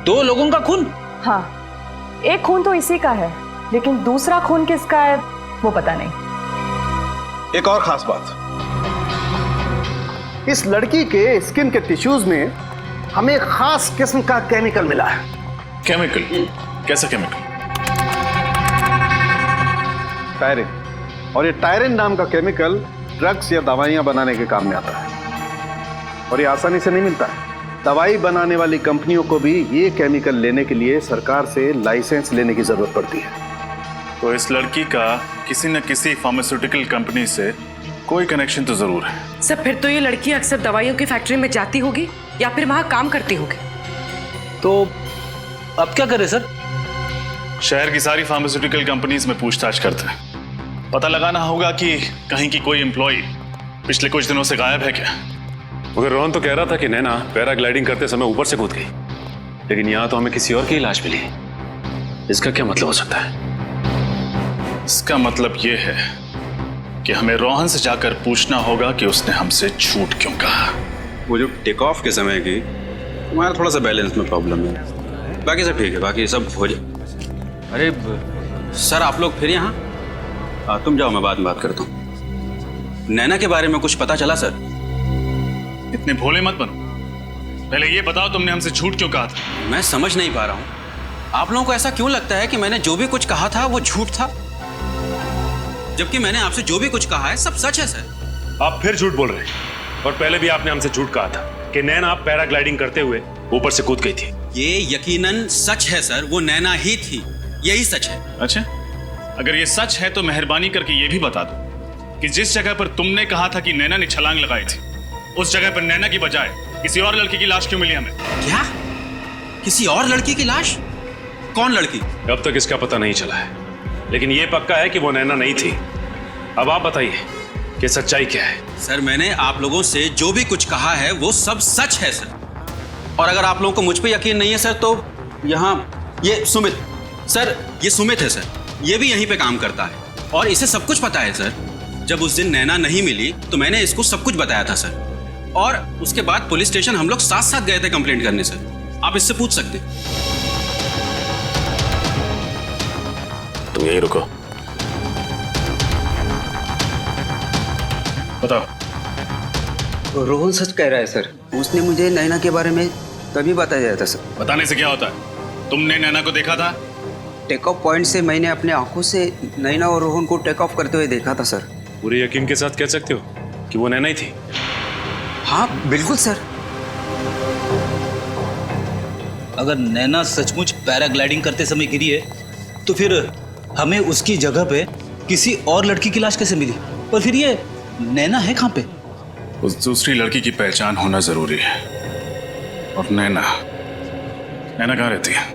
2 लोगों का खून? हाँ, एक खून तो इसी का है, लेकिन दूसरा खून किसका है वो पता नहीं। एक और खास बात, इस लड़की के स्किन के टिश्यूज में हमें एक खास किस्म का केमिकल मिला है। केमिकल? कैसा केमिकल? टायरिन। और ये टायरिन नाम का केमिकल ड्रग्स या दवाइयां बनाने के काम में आता है और ये आसानी से नहीं मिलता है। दवाई बनाने वाली कंपनियों को भी ये केमिकल लेने के लिए सरकार से लाइसेंस लेने की जरूरत पड़ती है। तो इस लड़की का किसी न किसी फार्मास्यूटिकल कंपनी से कोई कनेक्शन तो जरूर है। सर फिर तो ये लड़की अक्सर दवाइयों की फैक्ट्री में जाती होगी या फिर वहां काम करती होगी। तो अब क्या करें सर? शहर की सारी फार्मास्यूटिकल कंपनीज में पूछताछ करते हैं। पता लगाना होगा कि कहीं की कोई एम्प्लॉय पिछले कुछ दिनों से गायब है क्या। मगर रोहन तो कह रहा था कि नैना पैराग्लाइडिंग करते समय ऊपर से कूद गई, लेकिन यहाँ तो हमें किसी और की लाश मिली। इसका क्या मतलब हो सकता है? इसका मतलब यह है कि हमें रोहन से जाकर पूछना होगा कि उसने हमसे झूठ क्यों कहा। वो जो टेक ऑफ के समय की तुम्हारा थोड़ा सा बैलेंस में प्रॉब्लम है, बाकी सब ठीक है, बाकी सब हो जाए। अरे सर आप लोग फिर यहाँ? तुम जाओ, मैं बाद में बात करता हूँ। नैना के बारे में कुछ पता चला सर? इतने भोले मत बनो, पहले ये बताओ तुमने हमसे झूठ क्यों कहा था? मैं समझ नहीं पा रहा हूँ, आप लोगों को ऐसा क्यों लगता है कि मैंने जो भी कुछ कहा था वो झूठ था, जबकि मैंने आपसे जो भी कुछ कहा है सब सच है सर। आप फिर झूठ बोल रहे हैं, और पहले भी आपने हमसे झूठ कहा था कि नैना पैराग्लाइडिंग करते हुए ऊपर से कूद गई थी। ये यकीनन सच है सर, वो नैना ही थी, यही सच है। अच्छा, अगर ये सच है तो मेहरबानी करके ये भी बता दो कि जिस जगह पर तुमने कहा था कि नैना ने छलांग लगाई थी, उस जगह पर नैना की बजाय किसी और लड़की की लाश क्यों मिली हमें? क्या? किसी और लड़की की लाश? कौन लड़की? अब तक इसका पता नहीं चला है, लेकिन ये पक्का है कि वो नैना नहीं थी। अब आप बताइए कि सच्चाई क्या है? सर मैंने आप लोगों से जो भी कुछ कहा है वो सब सच है सर। और अगर आप लोगों को मुझ पे यकीन नहीं है सर, तो यहाँ ये सुमित सर, ये सुमित है सर, ये भी यहीं पे काम करता है और इसे सब कुछ पता है सर। जब उस दिन नैना नहीं मिली तो मैंने इसको सब कुछ बताया था सर, और उसके बाद पुलिस स्टेशन हम लोग साथ साथ गए थे कंप्लेंट करने सर। आप इससे पूछ सकते। तुम यहीं रुको, बताओ। रोहन सच कह रहा है सर, उसने मुझे नैना के बारे में तभी बताया था सर। बताने से क्या होता है? तुमने नैना को देखा था? टेक ऑफ पॉइंट से मैंने अपने आंखों से नैना और रोहन को टेक ऑफ करते हुए देखा था सर। पूरे यकीन के साथ कह सकते हो कि वो नैना ही थी? हाँ बिल्कुल सर। अगर नैना सचमुच पैराग्लाइडिंग करते समय गिरी है तो फिर हमें उसकी जगह पे किसी और लड़की की लाश कैसे मिली? और फिर ये नैना है कहाँ पे? उस दूसरी लड़की की पहचान होना जरूरी है। और नैना कहाँ रहती है?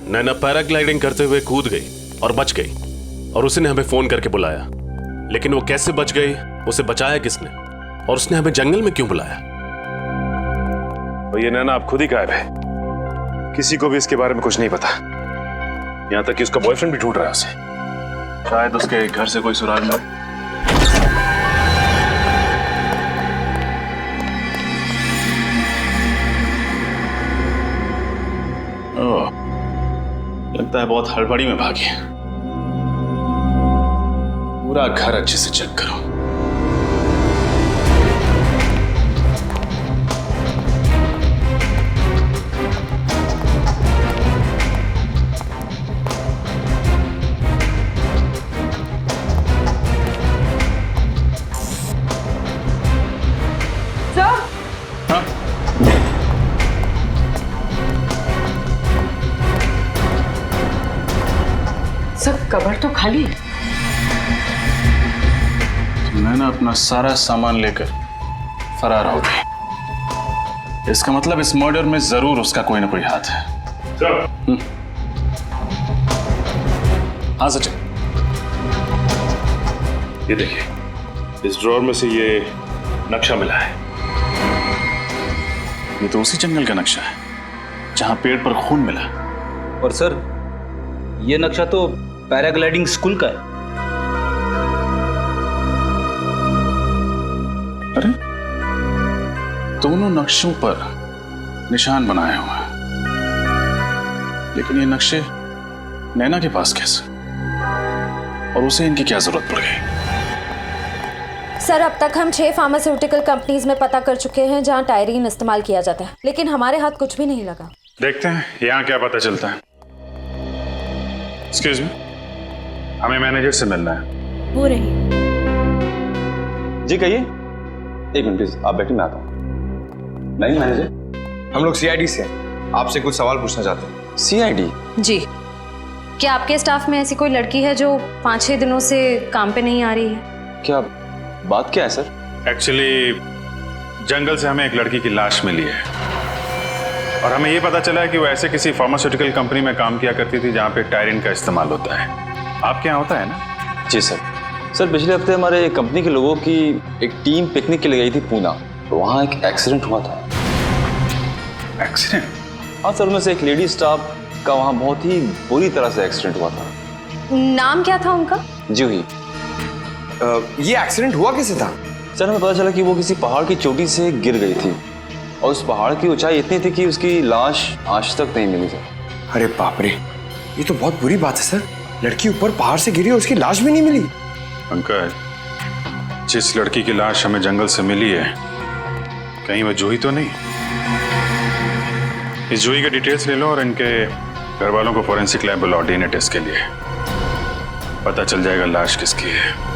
नैना पैराग्लाइडिंग करते हुए कूद गई और बच गई, और उसने हमें फोन करके बुलाया, लेकिन वो कैसे बच गई, उसे बचाया किसने, और उसने हमें जंगल में क्यों बुलाया? और ये नैना आप खुद ही गायब है, किसी को भी इसके बारे में कुछ नहीं पता, यहाँ तक कि उसका बॉयफ्रेंड भी ढूंढ रहा है उसे। शायद उसके घर से कोई सुराग मिले। लगता है बहुत हड़बड़ी में भागी। पूरा घर अच्छे से चेक करो। सर कबर तो खाली है। नैना अपना सारा सामान लेकर फरार हो गई। इसका मतलब इस मर्डर में जरूर उसका कोई ना कोई हाथ है। हाँ सचिन, ये देखिए, इस ड्रॉर में से ये नक्शा मिला है। ये तो उसी जंगल का नक्शा है जहां पेड़ पर खून मिला। और सर, ये नक्शा तो पैराग्लाइडिंग स्कूल का है। अरे, दोनों नक्शों पर निशान बनाए हुए हैं, लेकिन ये नक्शे नैना के पास कैसे, और उसे इनकी क्या जरूरत पड़ गई? सर, अब तक हम 6 फार्मास्यूटिकल कंपनीज में पता कर चुके हैं जहां टायरीन इस्तेमाल किया जाता है, लेकिन हमारे हाथ कुछ भी नहीं लगा। देखते हैं यहाँ क्या पता चलता है। एक्सक्यूज मी, हमें मैनेजर से मिलना है। वो रही। जी कहिए। एक मिनट प्लीज, आप बैठिए, मैं आता हूँ। नहीं मैनेजर, हम लोग सीआईडी से हैं, आपसे कुछ सवाल पूछना चाहते हैं। सीआईडी? जी। क्या आपके स्टाफ में ऐसी कोई लड़की है जो 5-6 दिनों से काम पे नहीं आ रही है? क्या बात क्या है सर? एक्चुअली जंगल से हमें एक लड़की की लाश मिली है, और हमें ये पता चला है कि वो ऐसे किसी फार्मास्यूटिकल कंपनी में काम किया करती थी जहाँ पे टायरिन का इस्तेमाल होता है। आपके यहाँ होता है ना? जी सर। सर, पिछले हफ्ते हमारे कंपनी के लोगों की एक टीम पिकनिक के लिए गई थी पूना, तो वहाँ एक एक्सीडेंट हुआ था। एक्सीडेंट? हाँ सर, उनमें से एक लेडी स्टाफ का वहाँ बहुत ही बुरी तरह से एक्सीडेंट हुआ था। नाम क्या था उनका? जूही। ये एक्सीडेंट हुआ कैसे था? सर, हमें पता चला कि वो किसी पहाड़ की चोटी से गिर गई थी, और उस पहाड़ की ऊंचाई इतनी थी कि उसकी लाश आज तक नहीं मिली सर। अरे बाप रे, ये तो बहुत बुरी बात है सर। लड़की ऊपर पहाड़ से गिरी और उसकी लाश भी नहीं मिली। अंकल, जिस लड़की की लाश हमें जंगल से मिली है, कहीं वो जूही तो नहीं? इस जूही के डिटेल्स ले लो और इनके घर वालों को फॉरेंसिक लैब बुलाओ डीएनए टेस्ट के लिए। पता चल जाएगा लाश किसकी है।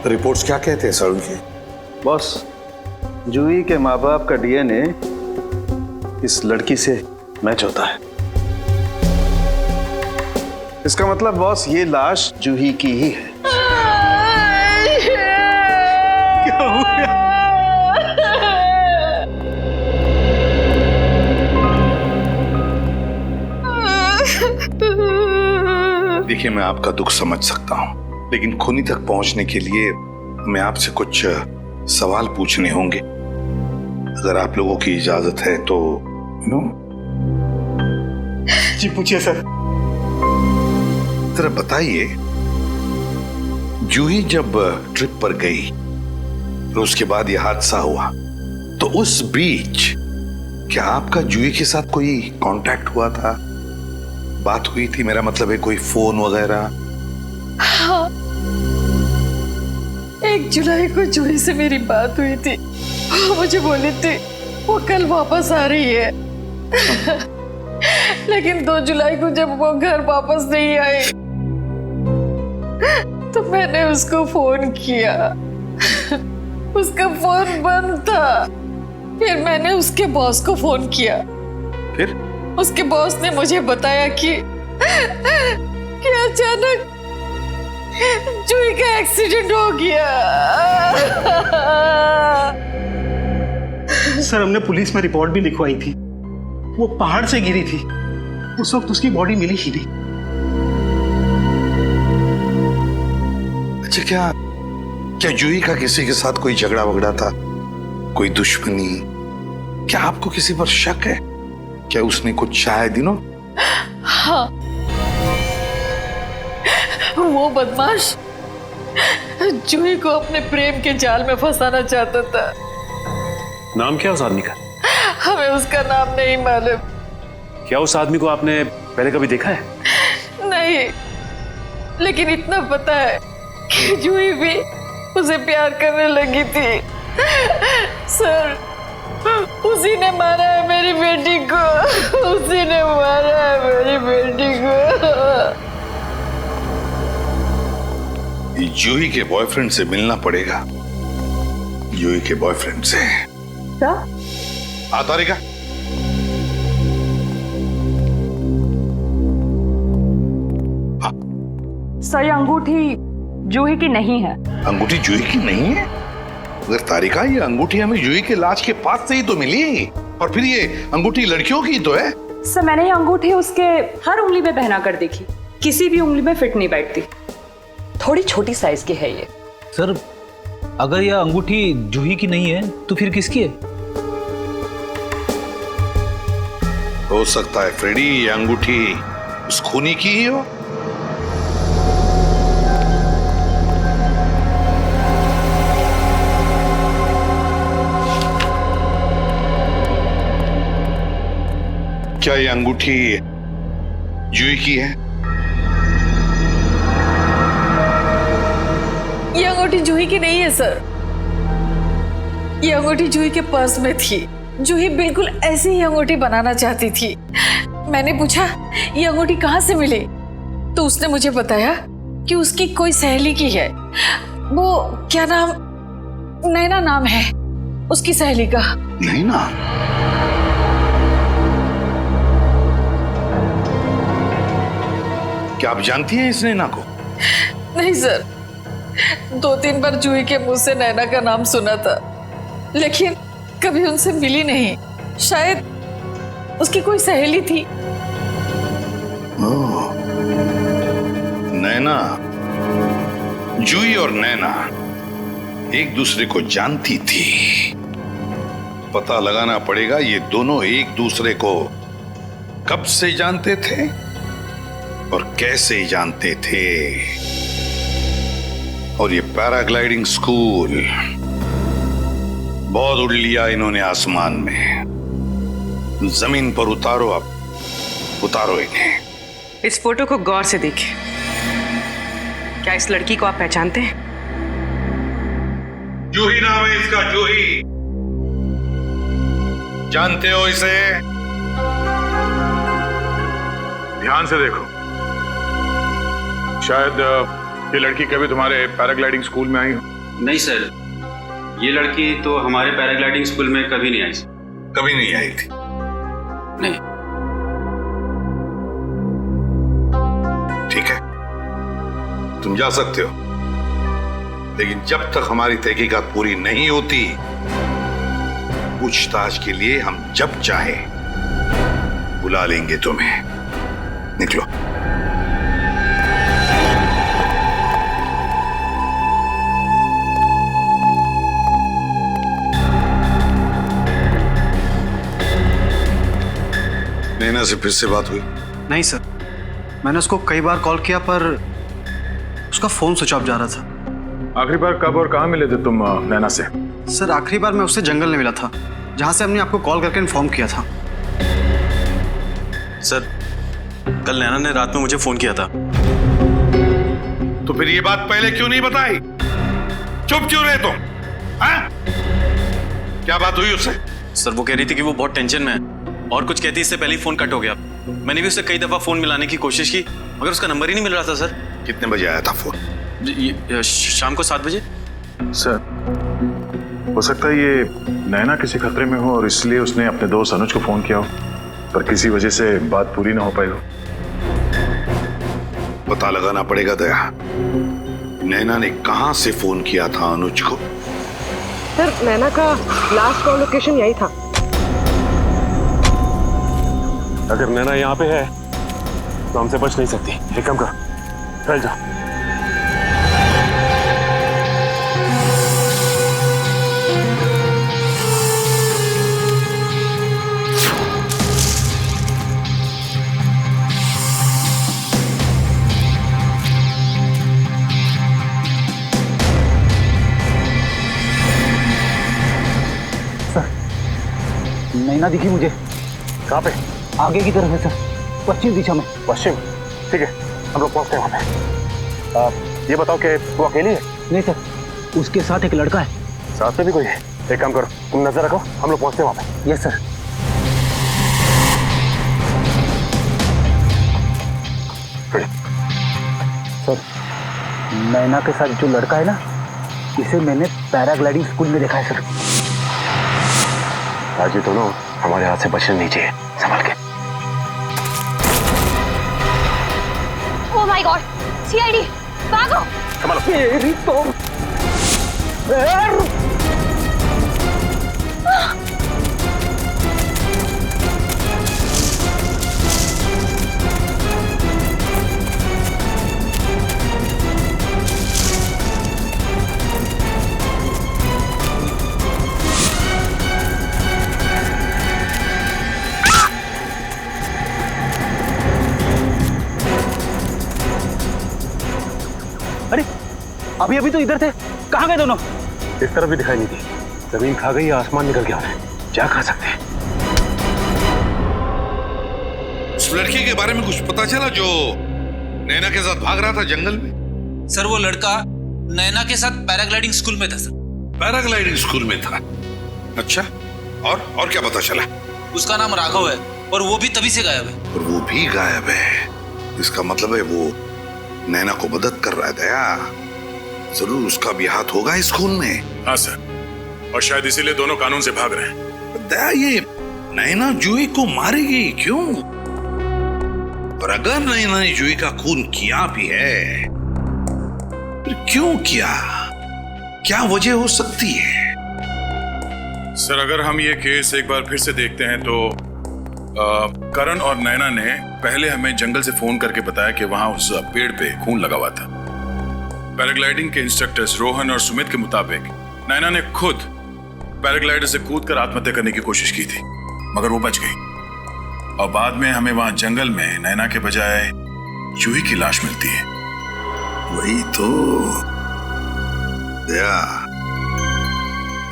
रिपोर्ट्स क्या कहते हैं सर उनके? बॉस, जूही के माँ बाप का डीएनए इस लड़की से मैच होता है। इसका मतलब बॉस, ये लाश जूही की ही है। क्या हो गया? देखिए, मैं आपका दुख समझ सकता हूं, लेकिन खूनी तक पहुंचने के लिए मैं आपसे कुछ सवाल पूछने होंगे। अगर आप लोगों की इजाजत है तो। जी पूछिए सर। जरा बताइए, जूही जब ट्रिप पर गई तो उसके बाद यह हादसा हुआ, तो उस बीच क्या आपका जूही के साथ कोई कांटेक्ट हुआ था? बात हुई थी, मेरा मतलब है कोई फोन वगैरह? हाँ, 1 जुलाई को जूही से मेरी बात हुई थी। वो मुझे बोली थी वो कल वापस आ रही है। लेकिन 2 जुलाई को जब वो घर वापस नहीं आई तो मैंने उसको फोन किया। उसका फोन बंद था। फिर मैंने उसके बॉस को फोन किया। फिर उसके बॉस ने मुझे बताया कि अचानक जूही का एक्सीडेंट हो गया। सर, हमने पुलिस में रिपोर्ट भी लिखवाई थी। वो पहाड़ से गिरी थी, उस वक्त उसकी बॉडी मिली ही नहीं। अच्छा, क्या जूही का किसी के साथ कोई झगड़ा वगड़ा था, कोई दुश्मनी? क्या आपको किसी पर शक है? क्या उसने कुछ चाहे दिनों? हाँ, वो बदमाश जूही को अपने प्रेम के जाल में फंसाना चाहता था। नाम क्या उस आदमी का? हमें उसका नाम नहीं मालूम। क्या उस आदमी को आपने पहले कभी देखा है? नहीं, लेकिन इतना पता है कि जूही भी उसे प्यार करने लगी थी। सर, उसी ने मारा है मेरी बेटी को। उसी ने मारा है मेरी बेटी को। जूही के बॉयफ्रेंड से मिलना पड़ेगा। जूही के बॉयफ्रेंड से। सर? आ तारिका, सर ये अंगूठी जूही की नहीं है। अंगूठी जूही की नहीं है? अगर तारिका, ये अंगूठी हमें जूही के लाश के पास से ही तो मिली, और फिर ये अंगूठी लड़कियों की तो है। सर मैंने ये अंगूठी उसके हर उंगली में पहना कर देखी, किसी भी उंगली में फिट नहीं बैठती। थोड़ी छोटी साइज की है ये। सर अगर यह अंगूठी जूही की नहीं है तो फिर किसकी है? हो सकता है फ्रेडी ये अंगूठी उस खूनी की ही हो। क्या ये अंगूठी जूही की है? ये अंगूठी जूही की नहीं है सर। ये अंगूठी जूही के पर्स में थी। जूही बिल्कुल ऐसी ही अंगूठी बनाना चाहती थी। मैंने पूछा ये अंगूठी कहाँ से मिली, तो उसने मुझे बताया कि उसकी कोई सहेली की है। वो क्या नाम, नैना नाम है उसकी सहेली का। नैना? क्या आप जानती हैं इस नैना को? नहीं सर, 2-3 बार जूही के मुंह से नैना का नाम सुना था, लेकिन कभी उनसे मिली नहीं। शायद उसकी कोई सहेली थी। ओह, नैना, जूही और नैना एक दूसरे को जानती थी। पता लगाना पड़ेगा ये दोनों एक दूसरे को कब से जानते थे और कैसे जानते थे। और ये पैराग्लाइडिंग स्कूल, बहुत उड़ लिया इन्होंने आसमान में, जमीन पर उतारो, अब उतारो इन्हें। इस फोटो को गौर से देखिए। क्या इस लड़की को आप पहचानते हैं? जूही नाम है इसका, जूही। जानते हो इसे? ध्यान से देखो, शायद ये लड़की कभी तुम्हारे पैराग्लाइडिंग स्कूल में आई हो। नहीं सर, ये लड़की तो हमारे पैराग्लाइडिंग स्कूल में कभी नहीं आई। कभी नहीं आई थी? नहीं। ठीक है, तुम जा सकते हो, लेकिन जब तक हमारी तहकीकात पूरी नहीं होती, पूछताछ के लिए हम जब चाहे बुला लेंगे तुम्हें। निकलो। नैना से फिर से बात हुई? नहीं सर, मैंने उसको कई बार कॉल किया पर उसका फोन स्विच ऑफ जा रहा था। आखिरी बार कब और कहाँ मिले थे तुम नैना से? सर आखिरी बार मैं उससे जंगल में मिला था, जहां से हमने आपको कॉल करके इन्फॉर्म किया था। सर कल नैना ने रात में मुझे फोन किया था। तो फिर ये बात पहले क्यों नहीं बताई? चुप क्यों रहे तुम? हाँ? क्या बात हुई उससे? सर वो कह रही थी कि वो बहुत टेंशन में है, और कुछ कहती इससे पहले ही फोन कट हो गया। मैंने भी उससे कई दफा फोन मिलाने की कोशिश की, मगर उसका नंबर ही नहीं मिल रहा था। सर कितने बजे आया था फोन? शाम को 7 बजे। सर हो सकता है ये नैना किसी खतरे में हो और इसलिए उसने अपने दोस्त अनुज को फोन किया हो, पर किसी वजह से बात पूरी ना हो पाई हो। पता लगाना पड़ेगा दया, नैना ने कहां से फोन किया था अनुज को? सर नैना का लास्ट कॉल लोकेशन यही था। अगर नैना यहाँ पे है तो हमसे बच नहीं सकती। एक काम करो, फैल जाओ। नैना दिखी मुझे। कहाँ पे? आगे की तरफ है सर, पश्चिम दिशा में। पश्चिम? ठीक है, हम लोग पहुंचते हैं वहां पे। ये बताओ कि वो अकेली है? नहीं सर, उसके साथ एक लड़का है। साथ में भी कोई है? एक काम करो, तुम नजर रखो, हम लोग पहुंचते हैं वहां पे। Yes sir. सर नैना के साथ जो लड़का है ना, इसे मैंने पैराग्लाइडिंग स्कूल में देखा है सर। आज ये दोनों हमारे हाथ से बचने नहीं चाहिए, संभाल के। ओह माय गॉड, सीआईडी, भागो! मेरी तो अभी अभी तो इधर थे, कहाँ गए दोनों? इस तरफ भी दिखाई नहीं दी। जमीन खा गई या आसमान निकल गया है, क्या खा सकते हैं? उस लड़के के बारे में कुछ पता चला जो नैना के साथ भाग रहा था जंगल में? सर वो लड़का नैना के साथ पैराग्लाइडिंग स्कूल में था सर। पैराग्लाइडिंग स्कूल में था? अच्छा, और क्या पता चला? उसका नाम राघव है और वो भी तभी से गायब है। और वो भी गायब है, इसका मतलब है वो नैना को मदद कर रहा है। दया, जरूर उसका भी हाथ होगा इस खून में। हाँ सर, और शायद इसीलिए दोनों कानून से भाग रहे हैं। दया, ये नैना जूही को मारेगी क्यों? और अगर नैना ने जूही का खून किया भी है, फिर क्यों किया? क्या वजह हो सकती है? सर अगर हम ये केस एक बार फिर से देखते हैं तो करण और नैना ने पहले हमें जंगल से फोन करके बताया कि वहां उस पेड़ पे खून लगा हुआ था। पैराग्लाइडिंग के इंस्ट्रक्टर्स रोहन और सुमित के मुताबिक नैना ने खुद पैराग्लाइडर से कूदकर आत्महत्या करने की कोशिश की थी, मगर वो बच गई। और बाद में हमें वहां जंगल में नैना के बजाय जूही की लाश मिलती है। वही तो दया,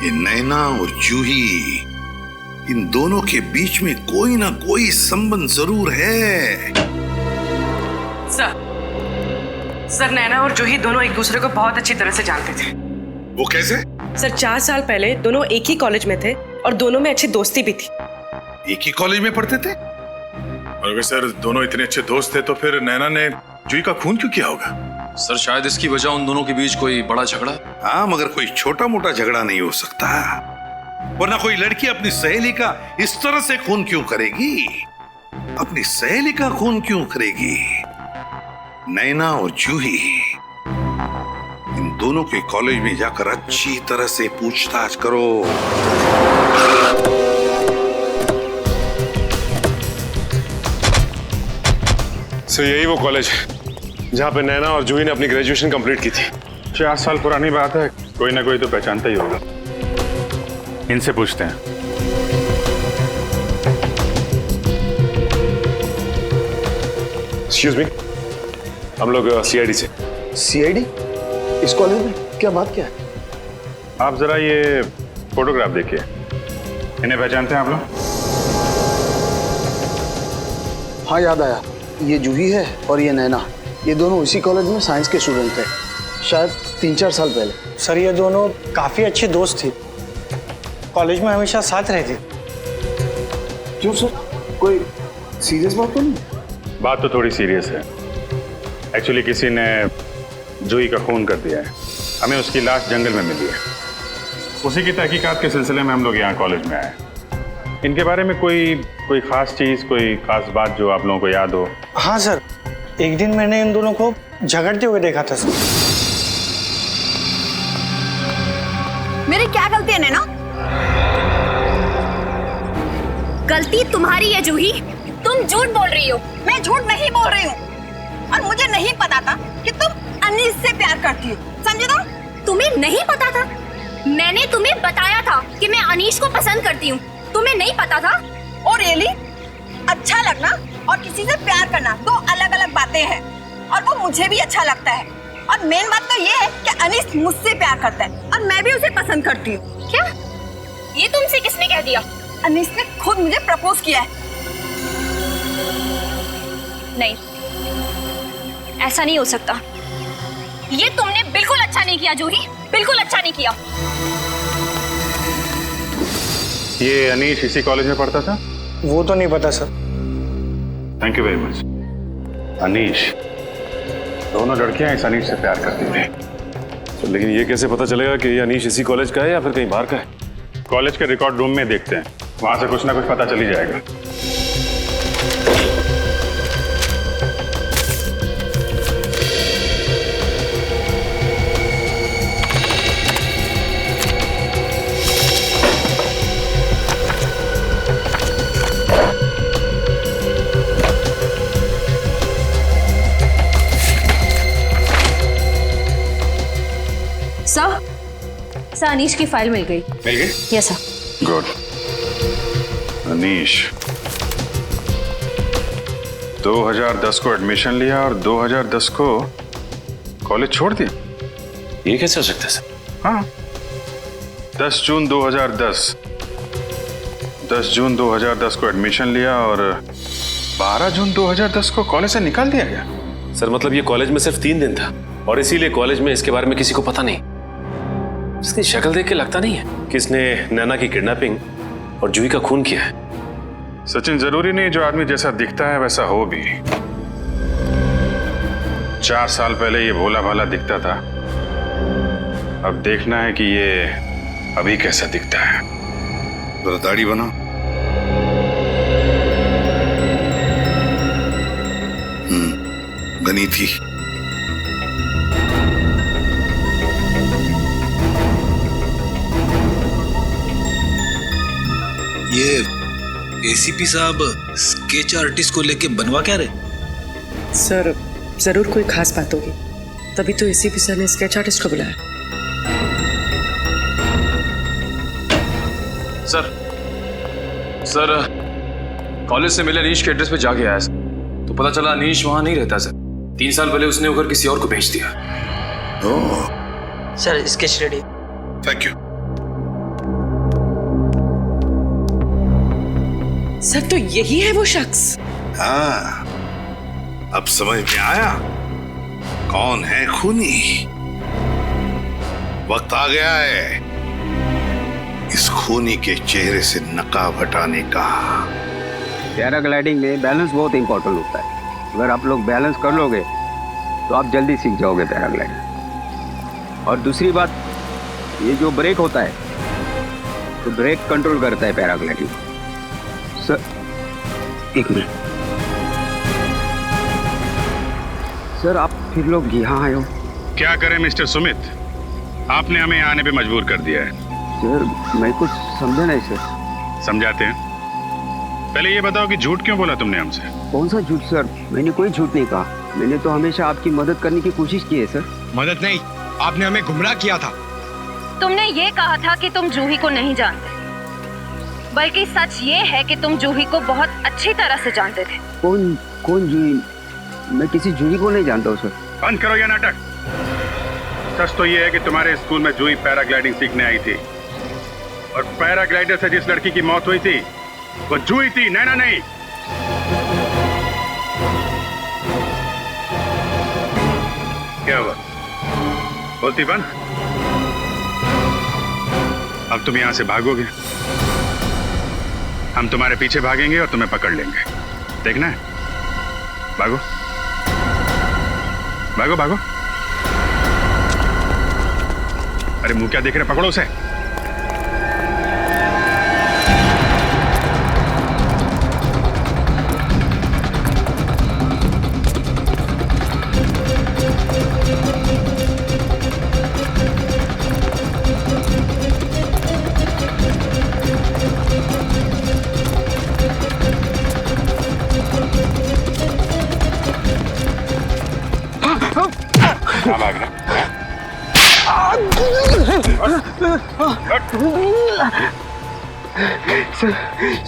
ये नैना और जूही, इन दोनों के बीच में कोई ना कोई संबंध जरूर है। सर नैना और जूही दोनों एक दूसरे को बहुत अच्छी तरह से जानते थे। वो कैसे? सर 4 साल पहले दोनों एक ही कॉलेज में थे और दोनों में अच्छी दोस्ती भी थी। एक ही कॉलेज में पढ़ते थे? और अगर सर दोनों इतने अच्छे दोस्त थे तो फिर नैना ने जूही का खून क्यों किया होगा? सर शायद इसकी वजह उन दोनों के बीच कोई बड़ा झगड़ा। हाँ, मगर कोई छोटा मोटा झगड़ा नहीं हो सकता, वरना कोई लड़की अपनी सहेली का इस तरह से खून क्यों करेगी? अपनी सहेली का खून क्यों करेगी? नैना और जूही, इन दोनों के कॉलेज में जाकर अच्छी तरह से पूछताछ करो। सर यही वो कॉलेज है जहाँ पे नैना और जूही ने अपनी ग्रेजुएशन कंप्लीट की थी। 4 साल पुरानी बात है, कोई ना कोई तो पहचानता ही होगा। इनसे पूछते हैं। एक्सक्यूज मी, हम लोग सीआईडी से। सीआईडी? इस कॉलेज में क्या बात क्या है? आप जरा ये फोटोग्राफ देखिए, इन्हें पहचानते हैं आप लोग? हाँ याद आया, ये जूही है और ये नैना। ये दोनों इसी कॉलेज में साइंस के स्टूडेंट थे, शायद 3-4 साल पहले। सर ये दोनों काफी अच्छे दोस्त थे, कॉलेज में हमेशा साथ रहते। क्यों सर, कोई सीरियस बात तो नहीं? बात तो थोड़ी सीरियस है। एक्चुअली किसी ने जूही का खून कर दिया है, हमें उसकी लाश जंगल में मिली है। उसी की तहकीकात के सिलसिले में हम लोग यहाँ कॉलेज में आए। इनके बारे में कोई खास चीज, कोई खास बात जो आप लोगों को याद हो? हाँ सर, एक दिन मैंने इन दोनों को झगड़ते हुए देखा था सर। मेरी क्या गलती है नैना? गलती तुम्हारी है जूही, तुम झूठ बोल रही हो। मैं झूठ नहीं बोल रही हूँ, और मुझे नहीं पता था कि तुम अनीस से प्यार करती हो, समझे तुम? तुम्हें नहीं पता था? मैंने तुम्हें बताया था कि मैं अनीश को पसंद करती हूँ, तुम्हें नहीं पता था? और रियली अच्छा लगना और किसी से प्यार करना 2 अलग-अलग बातें हैं, और वो मुझे भी अच्छा लगता है। और मेन बात तो ये है कि अनीस मुझसे प्यार करता है और मैं भी उसे पसंद करती हूँ। क्या? ये तुमसे किसने कह दिया? अनीस ने खुद मुझे प्रपोज किया है। नहीं, ऐसा नहीं हो सकता। ये तुमने बिल्कुल अच्छा नहीं किया जूही, बिल्कुल अच्छा नहीं किया। ये अनीश इसी कॉलेज में पढ़ता था? वो तो नहीं पता sir. Thank you very much. Anish, दोनों लड़कियां इस अनीश से प्यार करती थी। लेकिन ये कैसे पता चलेगा कि ये अनीश इसी कॉलेज का है या फिर कहीं बाहर का है? कॉलेज के रिकॉर्ड रूम में देखते हैं, वहां से कुछ ना कुछ पता चल ही जाएगा। सर अनीश की फाइल मिल गई। मिल गई? Yes sir. गुड। अनीश 2010 को एडमिशन लिया और 2010 को कॉलेज छोड़ दिया। ये कैसे हो सकता है सर? हाँ, 10 जून 2010 को एडमिशन लिया और 12 जून 2010 को कॉलेज से निकाल दिया गया। सर मतलब ये कॉलेज में सिर्फ 3 दिन था और इसीलिए कॉलेज में इसके बारे में किसी को पता नहीं। इसकी शक्ल देख के लगता नहीं है कि इसने नैना की किडनैपिंग और जूही का खून किया है। सचिन, जरूरी नहीं जो आदमी जैसा दिखता है वैसा हो भी। 4 साल पहले ये भोला भाला दिखता था, अब देखना है कि ये अभी कैसा दिखता है। जरा दाढ़ी बना। बनी थी। ये एसीपी साहब स्केच आर्टिस्ट को लेके बनवा क्या रहे? सर जरूर कोई खास बात होगी, तभी तो एसीपी सर ने स्केच आर्टिस्ट को बुलाया। सर कॉलेज से मिले अनीश के एड्रेस पे जाके आया सर, तो पता चला अनीश वहां नहीं रहता सर। 3 साल पहले उसने उधर किसी और को भेज दिया। Sir sketch ready. Thank you. Sir तो यही है वो शख्स। हाँ, अब समझ में आया कौन है खूनी। वक्त आ गया है इस खूनी के चेहरे से नकाब हटाने का। पैराग्लाइडिंग में बैलेंस बहुत इंपॉर्टेंट होता है। अगर आप लोग बैलेंस कर लोगे तो आप जल्दी सीख जाओगे पैराग्लाइडिंग। और दूसरी बात, ये जो ब्रेक होता है तो ब्रेक कंट्रोल करता है पैराग्लाइडिंग। Sir 1 minute. सर आप फिर लोग यहाँ आए हो? क्या करें मिस्टर सुमित, आपने हमें आने पे मजबूर कर दिया है। सर मैं कुछ समझा नहीं सर। समझाते हैं। पहले ये बताओ कि झूठ क्यों बोला तुमने हमसे? कौन सा झूठ सर? मैंने कोई झूठ नहीं कहा। मैंने तो हमेशा आपकी मदद करने की कोशिश की है सर। मदद नहीं, आपने हमें गुमराह किया था। तुमने ये कहा था कि तुम जूही को नहीं जानते, बल्कि सच ये है कि तुम जूही को बहुत अच्छी तरह से जानते थे। कौन जूही? मैं किसी जूही को नहीं जानता हूँ सर। बंद करो ये नाटक। सच तो ये है कि तुम्हारे स्कूल में जूही पैराग्लाइडिंग सीखने आई थी और पैराग्लाइडर से जिस लड़की की मौत हुई थी वो जूही थी, नैना नहीं। क्या हुआ? बोलती बंद। अब तुम यहां से भागोगे, हम तुम्हारे पीछे भागेंगे और तुम्हें पकड़ लेंगे। देखना है? भागो भागो भागो। अरे मुंह क्या देख रहे, पकड़ो उसे।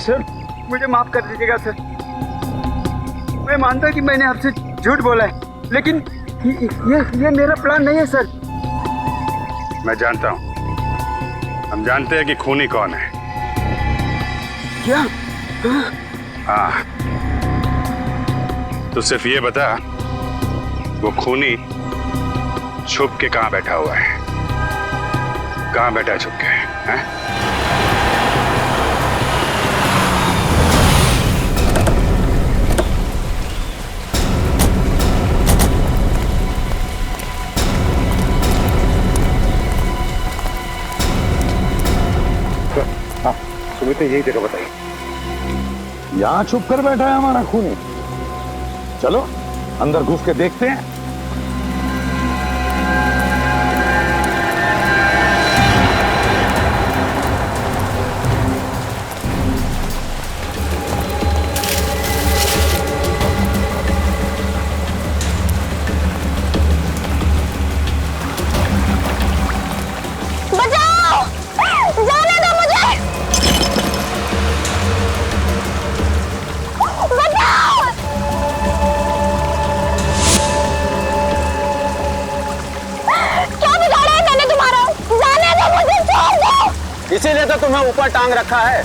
सर मुझे माफ कर दीजिएगा सर। मैं मानता कि मैंने आपसे झूठ बोला है, लेकिन ये मेरा प्लान नहीं है सर। मैं जानता हूं, हम जानते हैं कि खूनी कौन है। क्या? हाँ, तो सिर्फ ये बता वो खूनी छुप के कहां बैठा हुआ है? कहां बैठा है छुप के? हैं? सुमित ने यही जगह बताई। यहाँ छुप कर बैठा है हमारा खूनी। चलो अंदर घुस के देखते हैं। इसीलिए तो तुम्हें ऊपर टांग रखा है।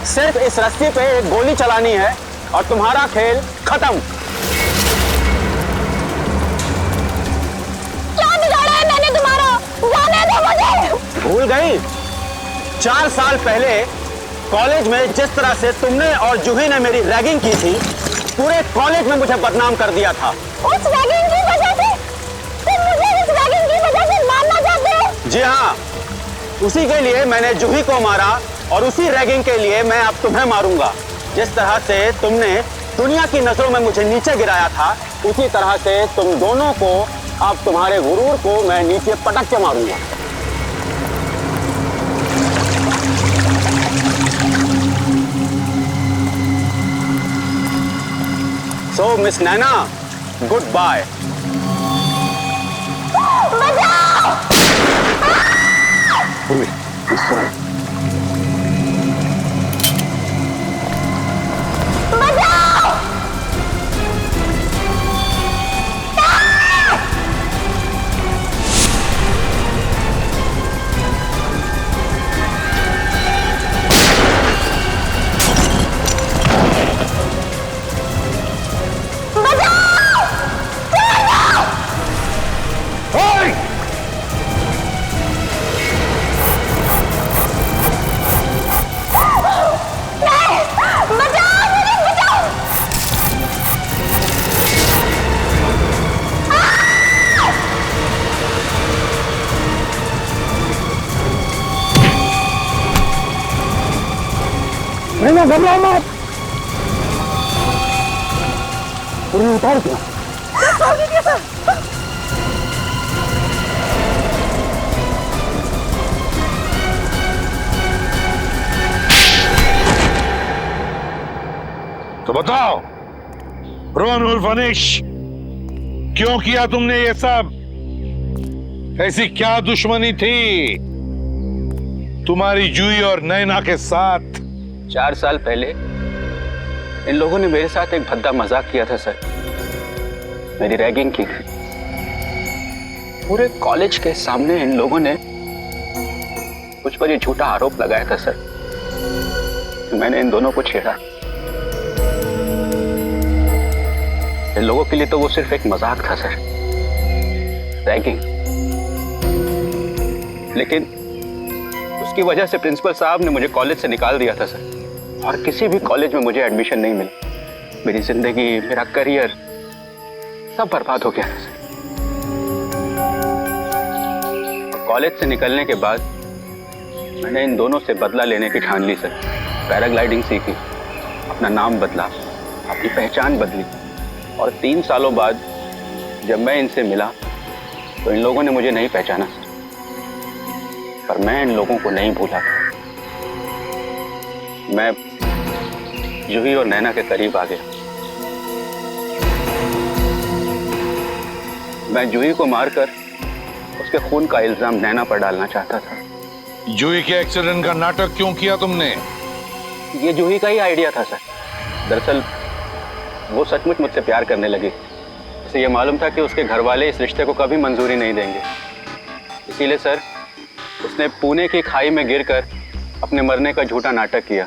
सिर्फ इस रस्सी पे एक गोली चलानी है और तुम्हारा खेल खत्म। क्या बिगाड़ा है मैंने तुम्हारा? जाने दो मुझे। भूल गई? 4 साल पहले कॉलेज में जिस तरह से तुमने और जूही ने मेरी रैगिंग की थी, पूरे कॉलेज में मुझे बदनाम कर दिया था। उस रैगिंग की वजह से तुम मुझे इस रैगिंग की वजह से मारना चाहते हो? जी हाँ, उसी के लिए मैंने जूही को मारा और उसी रैगिंग के लिए मैं अब तुम्हें मारूंगा। जिस तरह से तुमने दुनिया की नजरों में मुझे नीचे गिराया था, उसी तरह से तुम दोनों को, अब तुम्हारे गुरूर को मैं नीचे पटक के मारूंगा। सो मिस नैना, गुड बाय। नहीं घबराओ मत। उतार दिया। तो बताओ रोहन उर्फ अनिश, क्यों किया तुमने ये सब? ऐसी क्या दुश्मनी थी तुम्हारी जूही और नैना के साथ? 4 साल पहले इन लोगों ने मेरे साथ एक भद्दा मजाक किया था सर। मेरी रैगिंग की थी। पूरे कॉलेज के सामने इन लोगों ने मुझ पर ये झूठा आरोप लगाया था सर कि मैंने इन दोनों को छेड़ा। इन लोगों के लिए तो वो सिर्फ एक मजाक था सर, रैगिंग। लेकिन उसकी वजह से प्रिंसिपल साहब ने मुझे कॉलेज से निकाल दिया था सर, और किसी भी कॉलेज में मुझे एडमिशन नहीं मिला। मेरी जिंदगी, मेरा करियर सब बर्बाद हो गया था सर। कॉलेज से निकलने के बाद मैंने इन दोनों से बदला लेने की ठान ली सर। पैराग्लाइडिंग सीखी, अपना नाम बदला, अपनी पहचान बदली, और 3 सालों बाद जब मैं इनसे मिला तो इन लोगों ने मुझे नहीं पहचाना सर, पर मैं इन लोगों को नहीं भूला था। मैं जूही और नैना के करीब आ गया। मैं जूही को मारकर उसके खून का इल्जाम नैना पर डालना चाहता था। जूही के एक्सीडेंट का नाटक क्यों किया तुमने? ये जूही का ही आइडिया था सर। दरअसल वो सचमुच मुझसे प्यार करने लगी। उसे ये मालूम था कि उसके घर वाले इस रिश्ते को कभी मंजूरी नहीं देंगे। इसीलिए सर उसने पुणे की खाई में गिरकर अपने मरने का झूठा नाटक किया,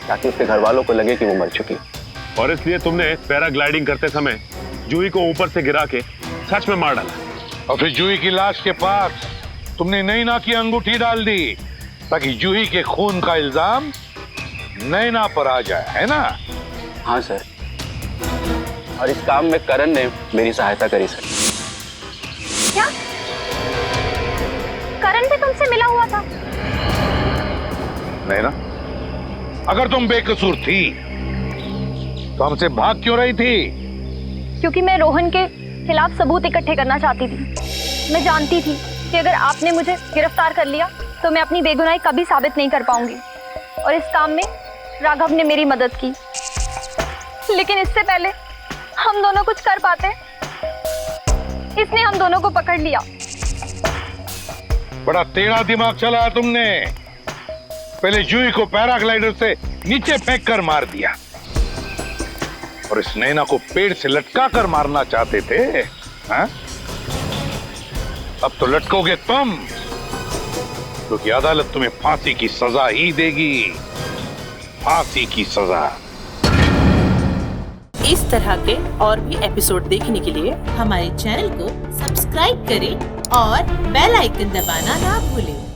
ताकि उसके घर वालों को लगे कि वो मर चुकी। और इसलिए तुमने पैराग्लाइडिंग करते समय जूही को ऊपर से गिरा के सच में मार डाला। और फिर जूही की लाश के पास तुमने नैना की अंगूठी डाल दी, ताकि जूही के खून का इल्जाम नैना पर आ जाए, है ना? हाँ सर, और इस काम में करण ने मेरी सहायता करी सर। क्या करण भी तुमसे मिला हुआ था? नैना, अगर तुम बेकसूर थी तो हमसे भाग क्यों रही थी? क्योंकि मैं रोहन के खिलाफ सबूत इकट्ठे करना चाहती थी। मैं जानती थी कि अगर आपने मुझे गिरफ्तार कर लिया तो मैं अपनी बेगुनाही कभी साबित नहीं कर पाऊंगी, और इस काम में राघव ने मेरी मदद की। लेकिन इससे पहले हम दोनों कुछ कर पाते, इसने हम दोनों को पकड़ लिया। बड़ा टेढ़ा दिमाग चलाया तुमने। पहले जूही को पैराग्लाइडर से नीचे फेंक कर मार दिया, और इस नैना को पेड़ से लटका कर मारना चाहते थे। हा? अब तो लटकोगे तुम, क्योंकि अदालत तुम्हें फांसी की सजा ही देगी। फांसी की सजा। इस तरह के और भी एपिसोड देखने के लिए हमारे चैनल को सब्सक्राइब करें और बेल आइकन दबाना ना भूलें।